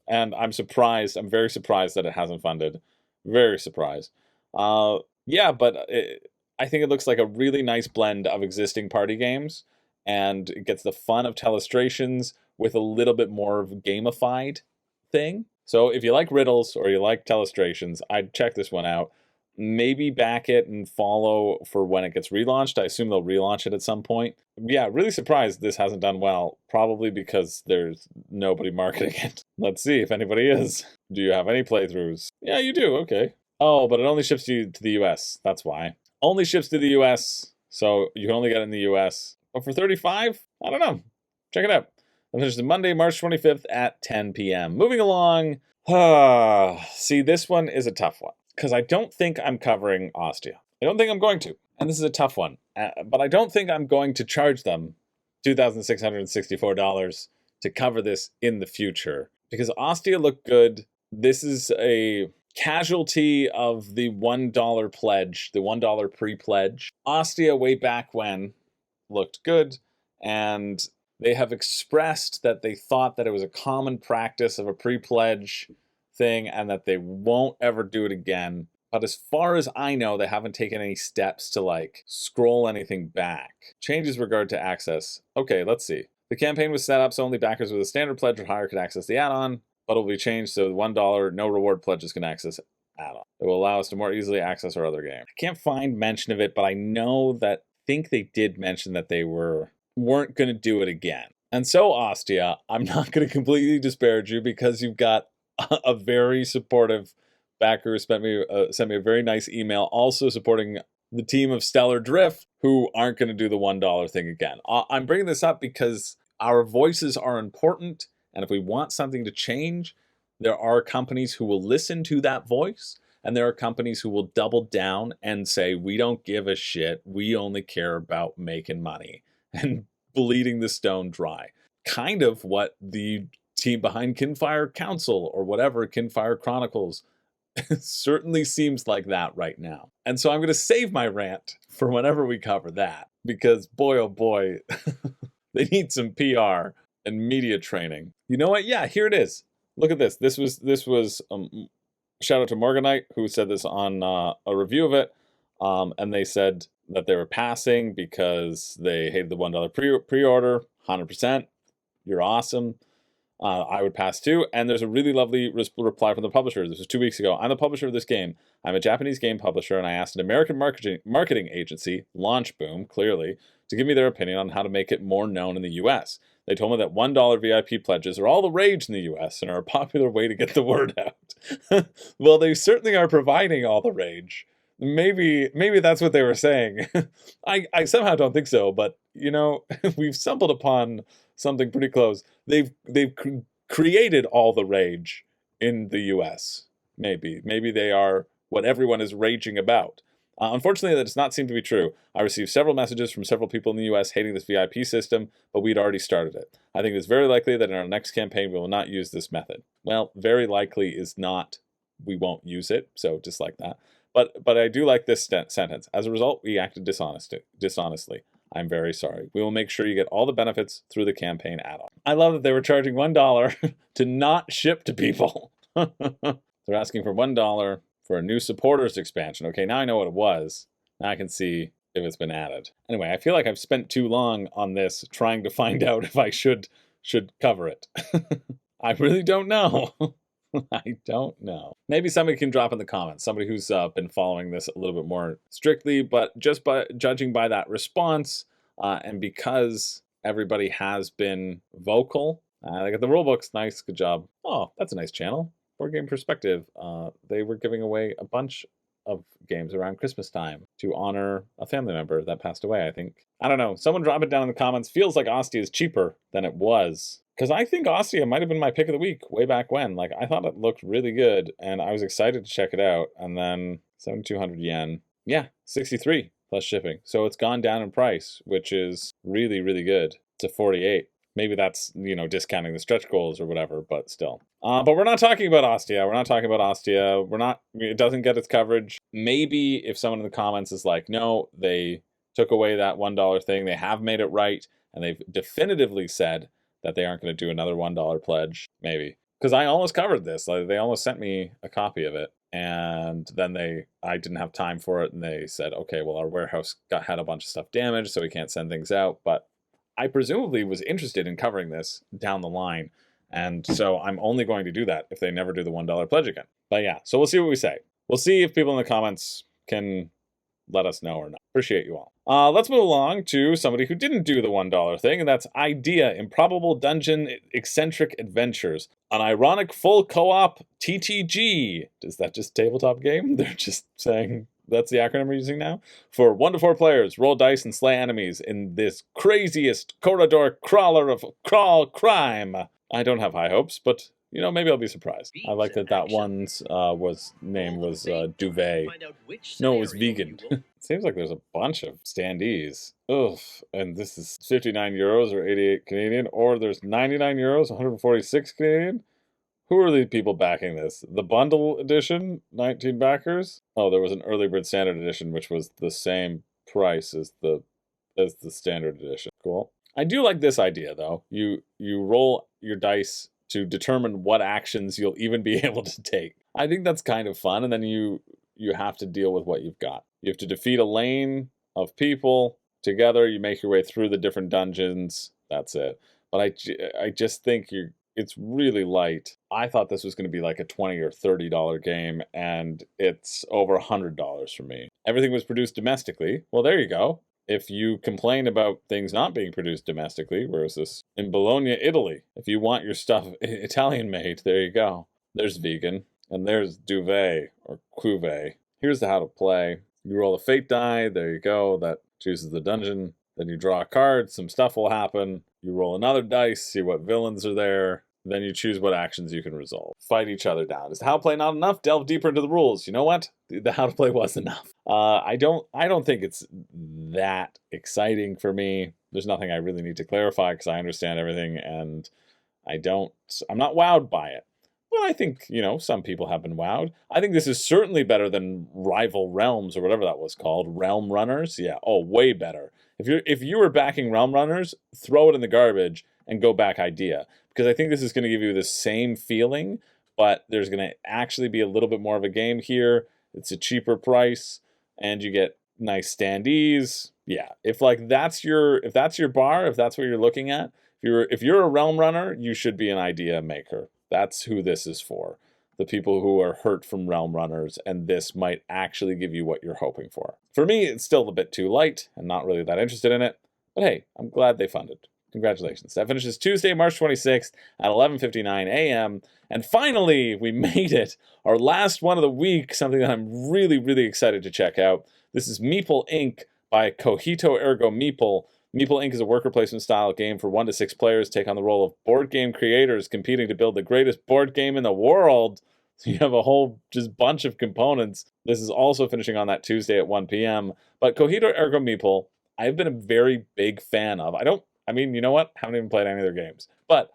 And I'm surprised. I'm very surprised that it hasn't funded. Very surprised. Yeah, but I think it looks like a really nice blend of existing party games. And it gets the fun of telestrations with a little bit more of a gamified thing. So if you like riddles or you like telestrations, I'd check this one out. maybe back it and follow for when it gets relaunched. I assume they'll relaunch it at some point. Yeah, really surprised this hasn't done well, probably because there's nobody marketing it. Let's see if anybody is. Do you have any playthroughs? Yeah, you do, okay. Oh, but it only ships you to the US, that's why. Only ships to the US, so you can only get it in the US. But for $35? I don't know. Check it out. It finishes Monday, March 25th at 10 p.m. Moving along. See, this one is a tough one, because I don't think I'm covering Ostia. I don't think I'm going to. And this is a tough one. But I don't think I'm going to charge them $2,664 to cover this in the future. Because Ostia looked good. This is a casualty of the $1 pledge, the $1 pre-pledge. Ostia, way back when, looked good. And they have expressed that they thought that it was a common practice of a pre-pledge thing and that they won't ever do it again. But as far as I know, they haven't taken any steps to like scroll anything back. Changes regard to access. Okay, let's see. The campaign was set up so only backers with a standard pledge or higher could access the add-on, but it will be changed so the $1 no reward pledges can access add-on. It will allow us to more easily access our other game. I can't find mention of it, but I know that think they did mention that they weren't going to do it again. And so, Ostia, I'm not going to completely disparage you because you've got a very supportive backer who sent me a very nice email also supporting the team of Stellar Drift who aren't going to do the $1 thing again. I'm bringing this up because our voices are important, and if we want something to change, there are companies who will listen to that voice, and there are companies who will double down and say, we don't give a shit, we only care about making money and bleeding the stone dry. Kind of what the team behind Kinfire Council or whatever, Kinfire Chronicles, certainly seems like that right now. And so I'm going to save my rant for whenever we cover that, because boy, oh boy, they need some PR and media training. You know what? Yeah, here it is. Look at this. This was shout out to Morganite, who said this on a review of it. And they said that they were passing because they hated the $1 pre-order. 100%. You're awesome. I would pass too. And there's a really lovely reply from the publisher. This was 2 weeks ago. I'm the publisher of this game. I'm a Japanese game publisher, and I asked an American marketing agency, Launch Boom, clearly, to give me their opinion on how to make it more known in the US. They told me that $1 VIP pledges are all the rage in the US and are a popular way to get the word out. Well, they certainly are providing all the rage. Maybe that's what they were saying. I somehow don't think so, but you know, we've stumbled upon something pretty close. They've created all the rage in the US. Maybe they are what everyone is raging about. Unfortunately, that does not seem to be true. I received several messages from several people in the US hating this VIP system, but we'd already started it. I think it's very likely that in our next campaign we will not use this method. Well, very likely is not we won't use it, so just like that. But I do like this sentence. As a result, we acted dishonestly. I'm very sorry. We will make sure you get all the benefits through the campaign add-on. I love that they were charging $1 to not ship to people. They're asking for $1 for a new supporters expansion. Okay, now I know what it was. Now I can see if it's been added. Anyway, I feel like I've spent too long on this trying to find out if I should cover it. I really don't know. I don't know. Maybe somebody can drop in the comments, somebody who's been following this a little bit more strictly, but just by judging by that response, and because everybody has been vocal, they got the rule books. Nice, good job. Oh, that's a nice channel. Board Game Perspective. They were giving away a bunch of games around Christmas time to honor a family member that passed away, I think. I don't know. Someone drop it down in the comments. Feels like Ostia is cheaper than it was. Because I think Ostia might have been my pick of the week way back when. Like, I thought it looked really good, and I was excited to check it out. And then 7,200 yen. Yeah, 63 plus shipping. So it's gone down in price, which is really, really good, to 48. Maybe that's, you know, discounting the stretch goals or whatever, but still. But we're not talking about Ostia. We're not talking about Ostia. It doesn't get its coverage. Maybe if someone in the comments is like, no, they took away that $1 thing, they have made it right, and they've definitively said that they aren't going to do another $1 pledge, maybe. Because I almost covered this. Like, they almost sent me a copy of it. And then I didn't have time for it. And they said, okay, well, our warehouse had a bunch of stuff damaged, so we can't send things out. But I presumably was interested in covering this down the line. And so I'm only going to do that if they never do the $1 pledge again. But yeah, so we'll see what we say. We'll see if people in the comments can let us know or not. Appreciate you all. Let's move along to somebody who didn't do the $1 thing, and that's Idea, Improbable Dungeon Eccentric Adventures. An ironic full co-op TTG. Is that just tabletop game? They're just saying that's the acronym we're using now? For 1 to 4 players, roll dice and slay enemies in this craziest corridor crawler of crawl crime. I don't have high hopes, but you know, maybe I'll be surprised. I like that one's name was Duvet. No, it was vegan. Seems like there's a bunch of standees. Ugh, and this is 59 euros or 88 Canadian, or there's 99 euros, 146 Canadian. Who are the people backing this? The bundle edition, 19 backers? Oh, there was an early bird standard edition, which was the same price as the standard edition. Cool. I do like this idea though. You roll your dice to determine what actions you'll even be able to take. I think that's kind of fun, and then you have to deal with what you've got. You have to defeat a lane of people together. You make your way through the different dungeons. That's it. But I just think it's really light. I thought this was going to be like a $20 or $30 game, and it's over $100 for me. Everything was produced domestically. Well, there you go. If you complain about things not being produced domestically, where is this? In Bologna, Italy. If you want your stuff Italian made, there you go. There's vegan, and there's duvet or cuvee. Here's the how to play. You roll a fate die, there you go. That chooses the dungeon. Then you draw a card, some stuff will happen. You roll another dice, see what villains are there. Then you choose what actions you can resolve. Fight each other down. Is the how to play not enough? Delve deeper into the rules. You know what? The how to play was enough. I don't think it's that exciting for me. There's nothing I really need to clarify because I understand everything, and I'm not wowed by it. Well, I think, you know, some people have been wowed. I think this is certainly better than Rival Realms or whatever that was called. Realm Runners? Yeah, oh, way better. If you were backing Realm Runners, throw it in the garbage and go back Idea. Because I think this is going to give you the same feeling, but there's going to actually be a little bit more of a game here. It's a cheaper price, and you get nice standees. Yeah, if that's your bar, if that's what you're looking at, if you're a Realm Runner, you should be an Idea maker. That's who this is for. The people who are hurt from Realm Runners, and this might actually give you what you're hoping for. For me, it's still a bit too light and not really that interested in it, but hey, I'm glad they funded. Congratulations. That finishes Tuesday, March 26th at 11:59 a.m. And finally, we made it. Our last one of the week, something that I'm really, really excited to check out. This is Meeple Inc. by Cogito Ergo Meeple. Meeple Inc. is a worker placement style game for 1 to 6 players. Take on the role of board game creators competing to build the greatest board game in the world. So you have a whole just bunch of components. This is also finishing on that Tuesday at 1 p.m. But Cogito Ergo Meeple, I've been a very big fan of. You know what? Haven't even played any of their games. But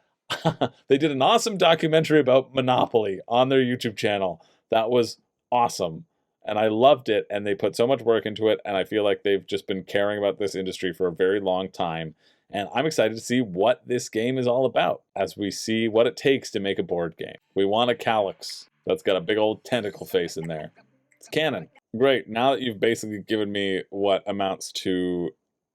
they did an awesome documentary about Monopoly on their YouTube channel. That was awesome. And I loved it. And they put so much work into it. And I feel like they've just been caring about this industry for a very long time. And I'm excited to see what this game is all about as we see what it takes to make a board game. We want a calyx that's got a big old tentacle face in there. It's canon. Great. Now that you've basically given me what amounts to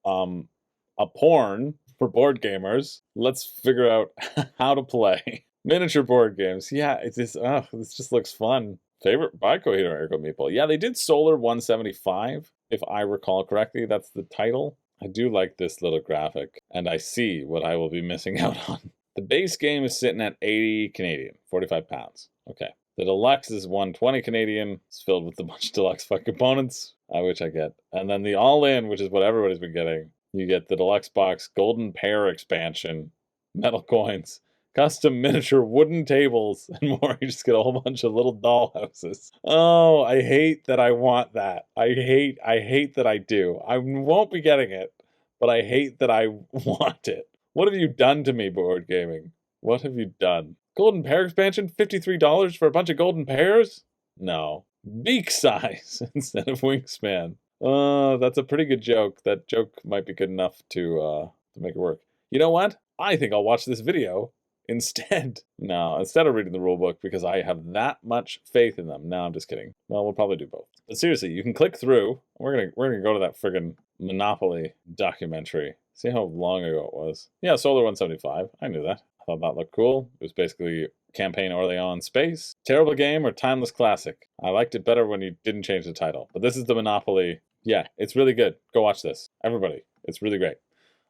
a porn for board gamers, let's figure out how to play miniature board games. Yeah, this just looks fun. Favorite by Cogito Ergo Meeple. Yeah, they did Solar 175, if I recall correctly. That's the title. I do like this little graphic, and I see what I will be missing out on. The base game is sitting at 80 Canadian, 45 pounds. Okay. The deluxe is 120 Canadian. It's filled with a bunch of deluxe fuck components, which I get. And then the all-in, which is what everybody's been getting. You get the deluxe box, golden pair expansion, metal coins, custom miniature wooden tables, and more. You just get a whole bunch of little doll houses. Oh, I hate that I want that. I hate that I do. I won't be getting it, but I hate that I want it. What have you done to me, board gaming? What have you done? Golden pair expansion, $53 for a bunch of golden pairs? No. Beak size instead of wingspan. That's a pretty good joke. That joke might be good enough to make it work. You know what? I think I'll watch this video instead. No, instead of reading the rulebook, because I have that much faith in them. No, I'm just kidding. Well, we'll probably do both. But seriously, you can click through. We're gonna go to that friggin' Monopoly documentary. See how long ago it was. Yeah, Solar 175. I knew that. I thought that looked cool. It was basically Campaign Orléans in space. Terrible game or timeless classic? I liked it better when you didn't change the title. But this is the Monopoly. Yeah, it's really good. Go watch this, everybody. It's really great.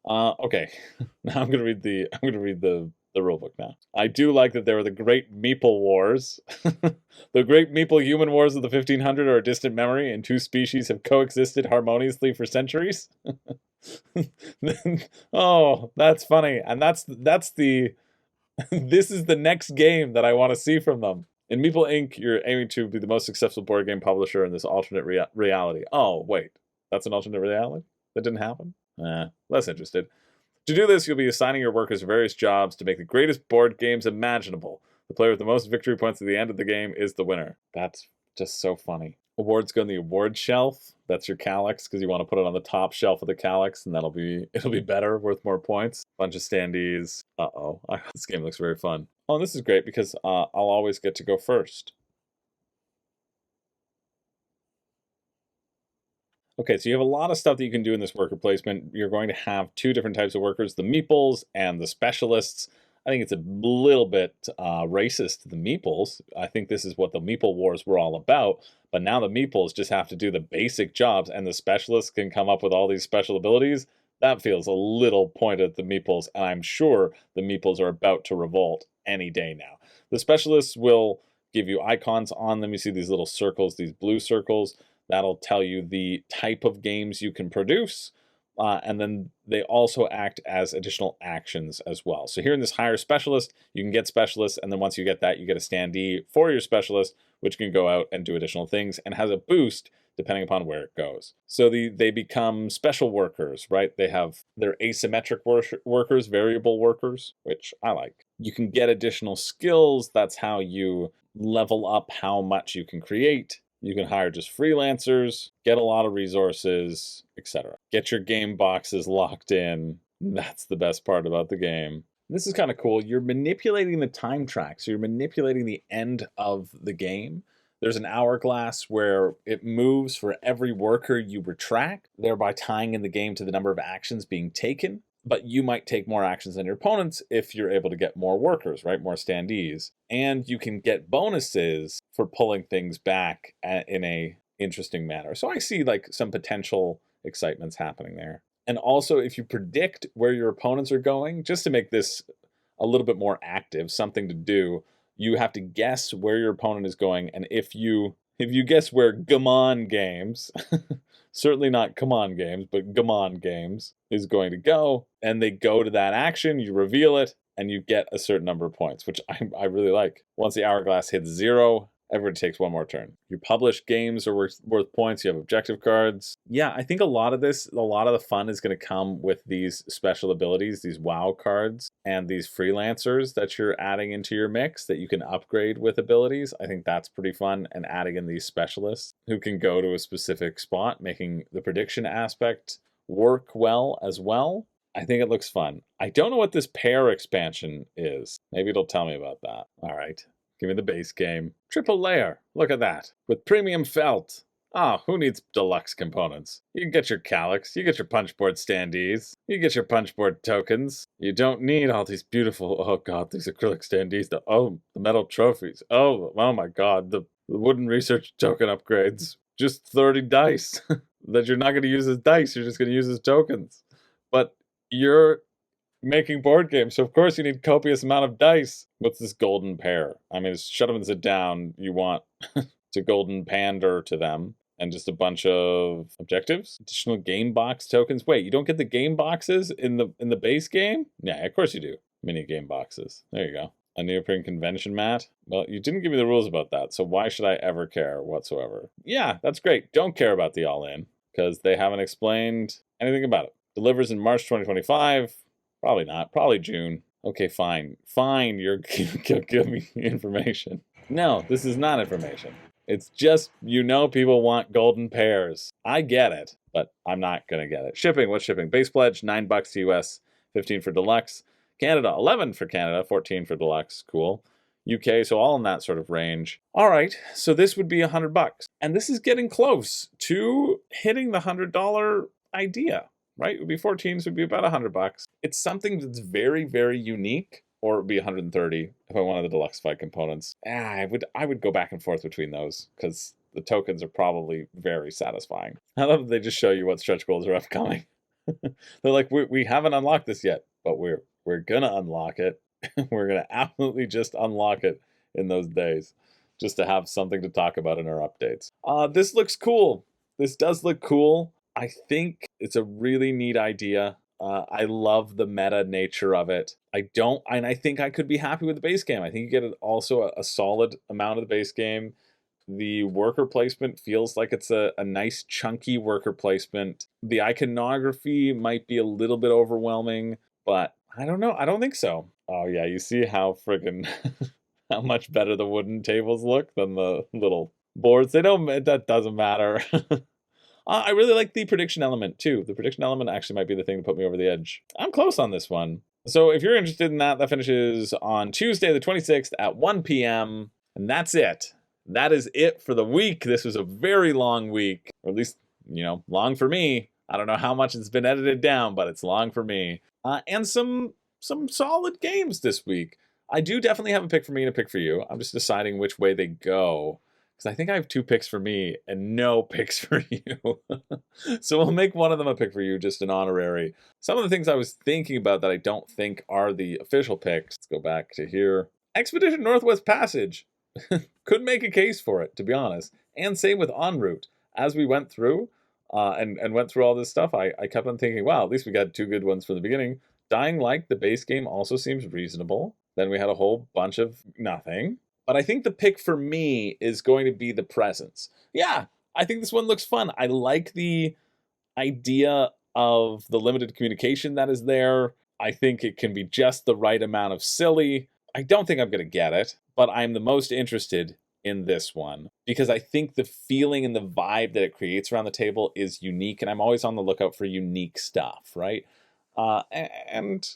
Okay, now I'm gonna read the rule book now. I do like that there were the Great Meeple Wars. The Great Meeple Human Wars of the 1500 are a distant memory, and two species have coexisted harmoniously for centuries. Oh, that's funny, and that's the this is the next game that I want to see from them. In Meeple Inc., you're aiming to be the most successful board game publisher in this alternate reality. Oh, wait, that's an alternate reality? That didn't happen? Less interested. To do this, you'll be assigning your workers various jobs to make the greatest board games imaginable. The player with the most victory points at the end of the game is the winner. That's just so funny. Awards go in the award shelf. That's your calyx, because you want to put it on the top shelf of the calyx, and it'll be better, worth more points. Bunch of standees. Uh-oh. This game looks very fun. Oh, and this is great because I'll always get to go first. Okay, so you have a lot of stuff that you can do in this worker placement. You're going to have two different types of workers, the meeples and the specialists. I think it's a little bit racist, the meeples. I think this is what the Meeple Wars were all about. But now the meeples just have to do the basic jobs, and the specialists can come up with all these special abilities. That feels a little pointed at the meeples, and I'm sure the meeples are about to revolt any day now. The specialists will give you icons on them. You see these little circles, these blue circles. That'll tell you the type of games you can produce. And then they also act as additional actions as well. So here in this higher specialist, you can get specialists, and then once you get that, you get a standee for your specialist, which can go out and do additional things and has a boost depending upon where it goes. So they become special workers, right? They have their asymmetric workers, variable workers, which I like. You can get additional skills. That's how you level up how much you can create. You can hire just freelancers, get a lot of resources, etc. Get your game boxes locked in. That's the best part about the game. This is kind of cool. You're manipulating the time track. So you're manipulating the end of the game. There's an hourglass where it moves for every worker you retract, thereby tying in the game to the number of actions being taken. But you might take more actions than your opponents if you're able to get more workers, right? More standees. And you can get bonuses for pulling things back in a interesting manner. So I see like some potential excitements happening there. And also, if you predict where your opponents are going, just to make this a little bit more active, something to do, you have to guess where your opponent is going. And if you guess where Gammon Games, certainly not Come On Games, but Gammon Games is going to go, and they go to that action, you reveal it, and you get a certain number of points, which I really like. Once the hourglass hits 0, everybody takes one more turn. Your published games are worth points. You have objective cards. Yeah, I think a lot of the fun is going to come with these special abilities, these WoW cards, and these freelancers that you're adding into your mix that you can upgrade with abilities. I think that's pretty fun, and adding in these specialists who can go to a specific spot, making the prediction aspect work well as well. I think it looks fun. I don't know what this pair expansion is. Maybe it'll tell me about that. All right. Give me the base game. Triple layer. Look at that. With premium felt. Ah, who needs deluxe components? You can get your calyx. You get your punchboard standees. You get your punchboard tokens. You don't need all these beautiful, oh god, these acrylic standees. The metal trophies. Oh my god, the wooden research token upgrades. Just 30 dice that you're not going to use as dice. You're just going to use as tokens. But you're making board games, so of course you need copious amount of dice. What's this golden pair? I mean, shut up and sit down. You want to golden pander to them, and just a bunch of objectives, additional game box tokens. Wait, you don't get the game boxes in the base game? Yeah, of course you do. Mini game boxes. There you go. A neoprene convention mat. Well, you didn't give me the rules about that, so why should I ever care whatsoever? Yeah, that's great. Don't care about the all-in, because they haven't explained anything about it. Delivers in March 2025. Probably not. Probably June. Okay, fine. Fine, you're giving me information. No, this is not information. It's just, people want golden pairs. I get it, but I'm not going to get it. Shipping, what's shipping? Base pledge, $9 to US, 15 for deluxe. Canada, 11 for Canada, 14 for deluxe. Cool. UK, so all in that sort of range. All right, so this would be $100. And this is getting close to hitting the $100 idea. Right? It would be 14, so it would be about $100. It's something that's very, very unique. or it would be 130 if I wanted the deluxe fight components. I would go back and forth between those because the tokens are probably very satisfying. I love that they just show you what stretch goals are upcoming. They're like, we haven't unlocked this yet, but we're gonna unlock it. We're gonna absolutely just unlock it in those days, just to have something to talk about in our updates. This looks cool. This does look cool. I think it's a really neat idea. I love the meta nature of it. I think I could be happy with the base game. I think you get also a solid amount of the base game. The worker placement feels like it's a nice chunky worker placement. The iconography might be a little bit overwhelming, but I don't know. I don't think so. Oh yeah, you see how friggin' how much better the wooden tables look than the little boards. That doesn't matter. I really like the prediction element too. The prediction element actually might be the thing to put me over the edge. I'm close on this one. So if you're interested in that, that finishes on Tuesday the 26th at 1 p.m. And that's it. That is it for the week. This was a very long week, or at least, long for me. I don't know how much it's been edited down, but it's long for me. And some solid games this week. I do definitely have a pick for me and a pick for you. I'm just deciding which way they go, because I think I have 2 picks for me and no picks for you. So we'll make one of them a pick for you, just an honorary. Some of the things I was thinking about that I don't think are the official picks. Let's go back to here. Expedition Northwest Passage. Could make a case for it, to be honest. And same with En route. As we went through and went through all this stuff, I kept on thinking, wow, at least we got 2 good ones from the beginning. Dying Light, the base game, also seems reasonable. Then we had a whole bunch of nothing. But I think the pick for me is going to be The Presence. Yeah, I think this one looks fun. I like the idea of the limited communication that is there. I think it can be just the right amount of silly. I don't think I'm going to get it, but I'm the most interested in this one because I think the feeling and the vibe that it creates around the table is unique, and I'm always on the lookout for unique stuff, right? And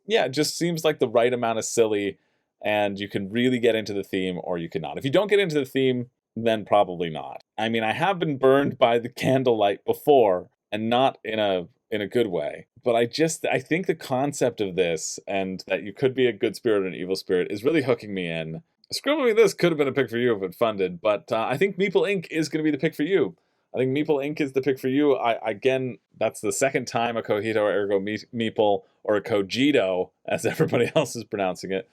yeah, it just seems like the right amount of silly, and you can really get into the theme or you cannot. If you don't get into the theme, then probably not. I mean, I have been burned by the candlelight before, and not in a good way. But I think the concept of this, and that you could be a good spirit or an evil spirit, is really hooking me in. Scribble Me This could have been a pick for you if it funded, but I think Meeple Inc. is going to be the pick for you. I think Meeple Inc. is the pick for you. Again, that's the second time a Cogito ergo Meeple, or a Cogito, as everybody else is pronouncing it,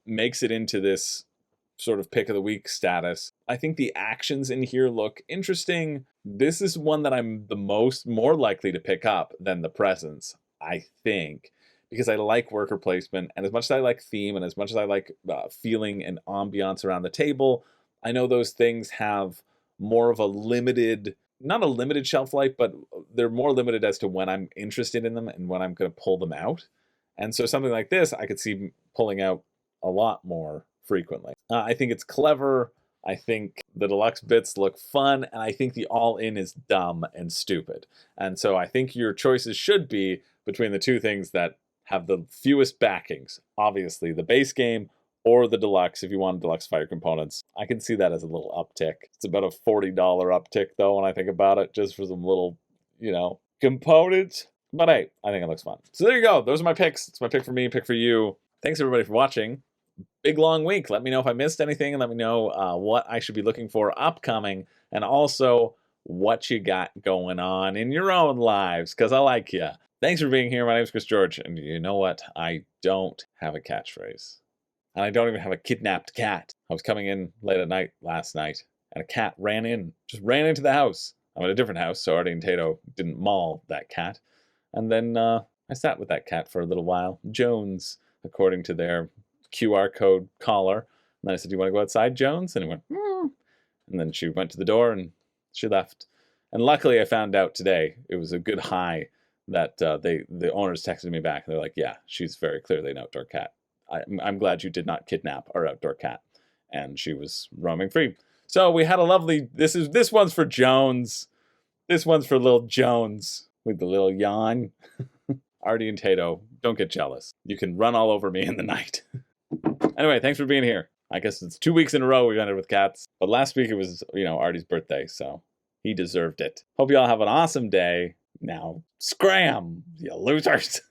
makes it into this sort of pick of the week status. I think the actions in here look interesting. This is one that I'm more likely to pick up than The Presence, I think, because I like worker placement, and as much as I like theme, and as much as I like feeling and ambiance around the table, I know those things have more of a limited, not a limited shelf life, but they're more limited as to when I'm interested in them and when I'm going to pull them out. And so something like this, I could see pulling out a lot more frequently. I think it's clever. I think the deluxe bits look fun, and I think the all-in is dumb and stupid. And so I think your choices should be between the 2 things that have the fewest backings. Obviously, the base game or the deluxe, if you want deluxe fire components. I can see that as a little uptick. It's about a $40 uptick, though, when I think about it, just for some little, components. But hey, I think it looks fun. So there you go. Those are my picks. It's my pick for me, pick for you. Thanks, everybody, for watching. Big long week. Let me know if I missed anything, and let me know what I should be looking for upcoming, and also what you got going on in your own lives, because I like you. Thanks for being here. My name is Chris George, and you know what? I don't have a catchphrase. And I don't even have a kidnapped cat. I was coming in late at night last night, and a cat ran into the house. I'm at a different house, so Artie and Tato didn't maul that cat. And then I sat with that cat for a little while. Jones, according to their QR code collar. And then I said, "Do you want to go outside, Jones?" And he went, "Hmm." And then she went to the door and she left. And luckily I found out today, it was a good high, that the owners texted me back. They're like, "Yeah, she's very clearly an outdoor cat. I'm glad you did not kidnap our outdoor cat." And she was roaming free. So we had a lovely, this one's for Jones. This one's for little Jones with the little yawn. Artie and Tato, don't get jealous. You can run all over me in the night. Anyway, thanks for being here. I guess it's 2 weeks in a row we've ended with cats. But last week it was, Artie's birthday, so he deserved it. Hope you all have an awesome day. Now, scram, you losers.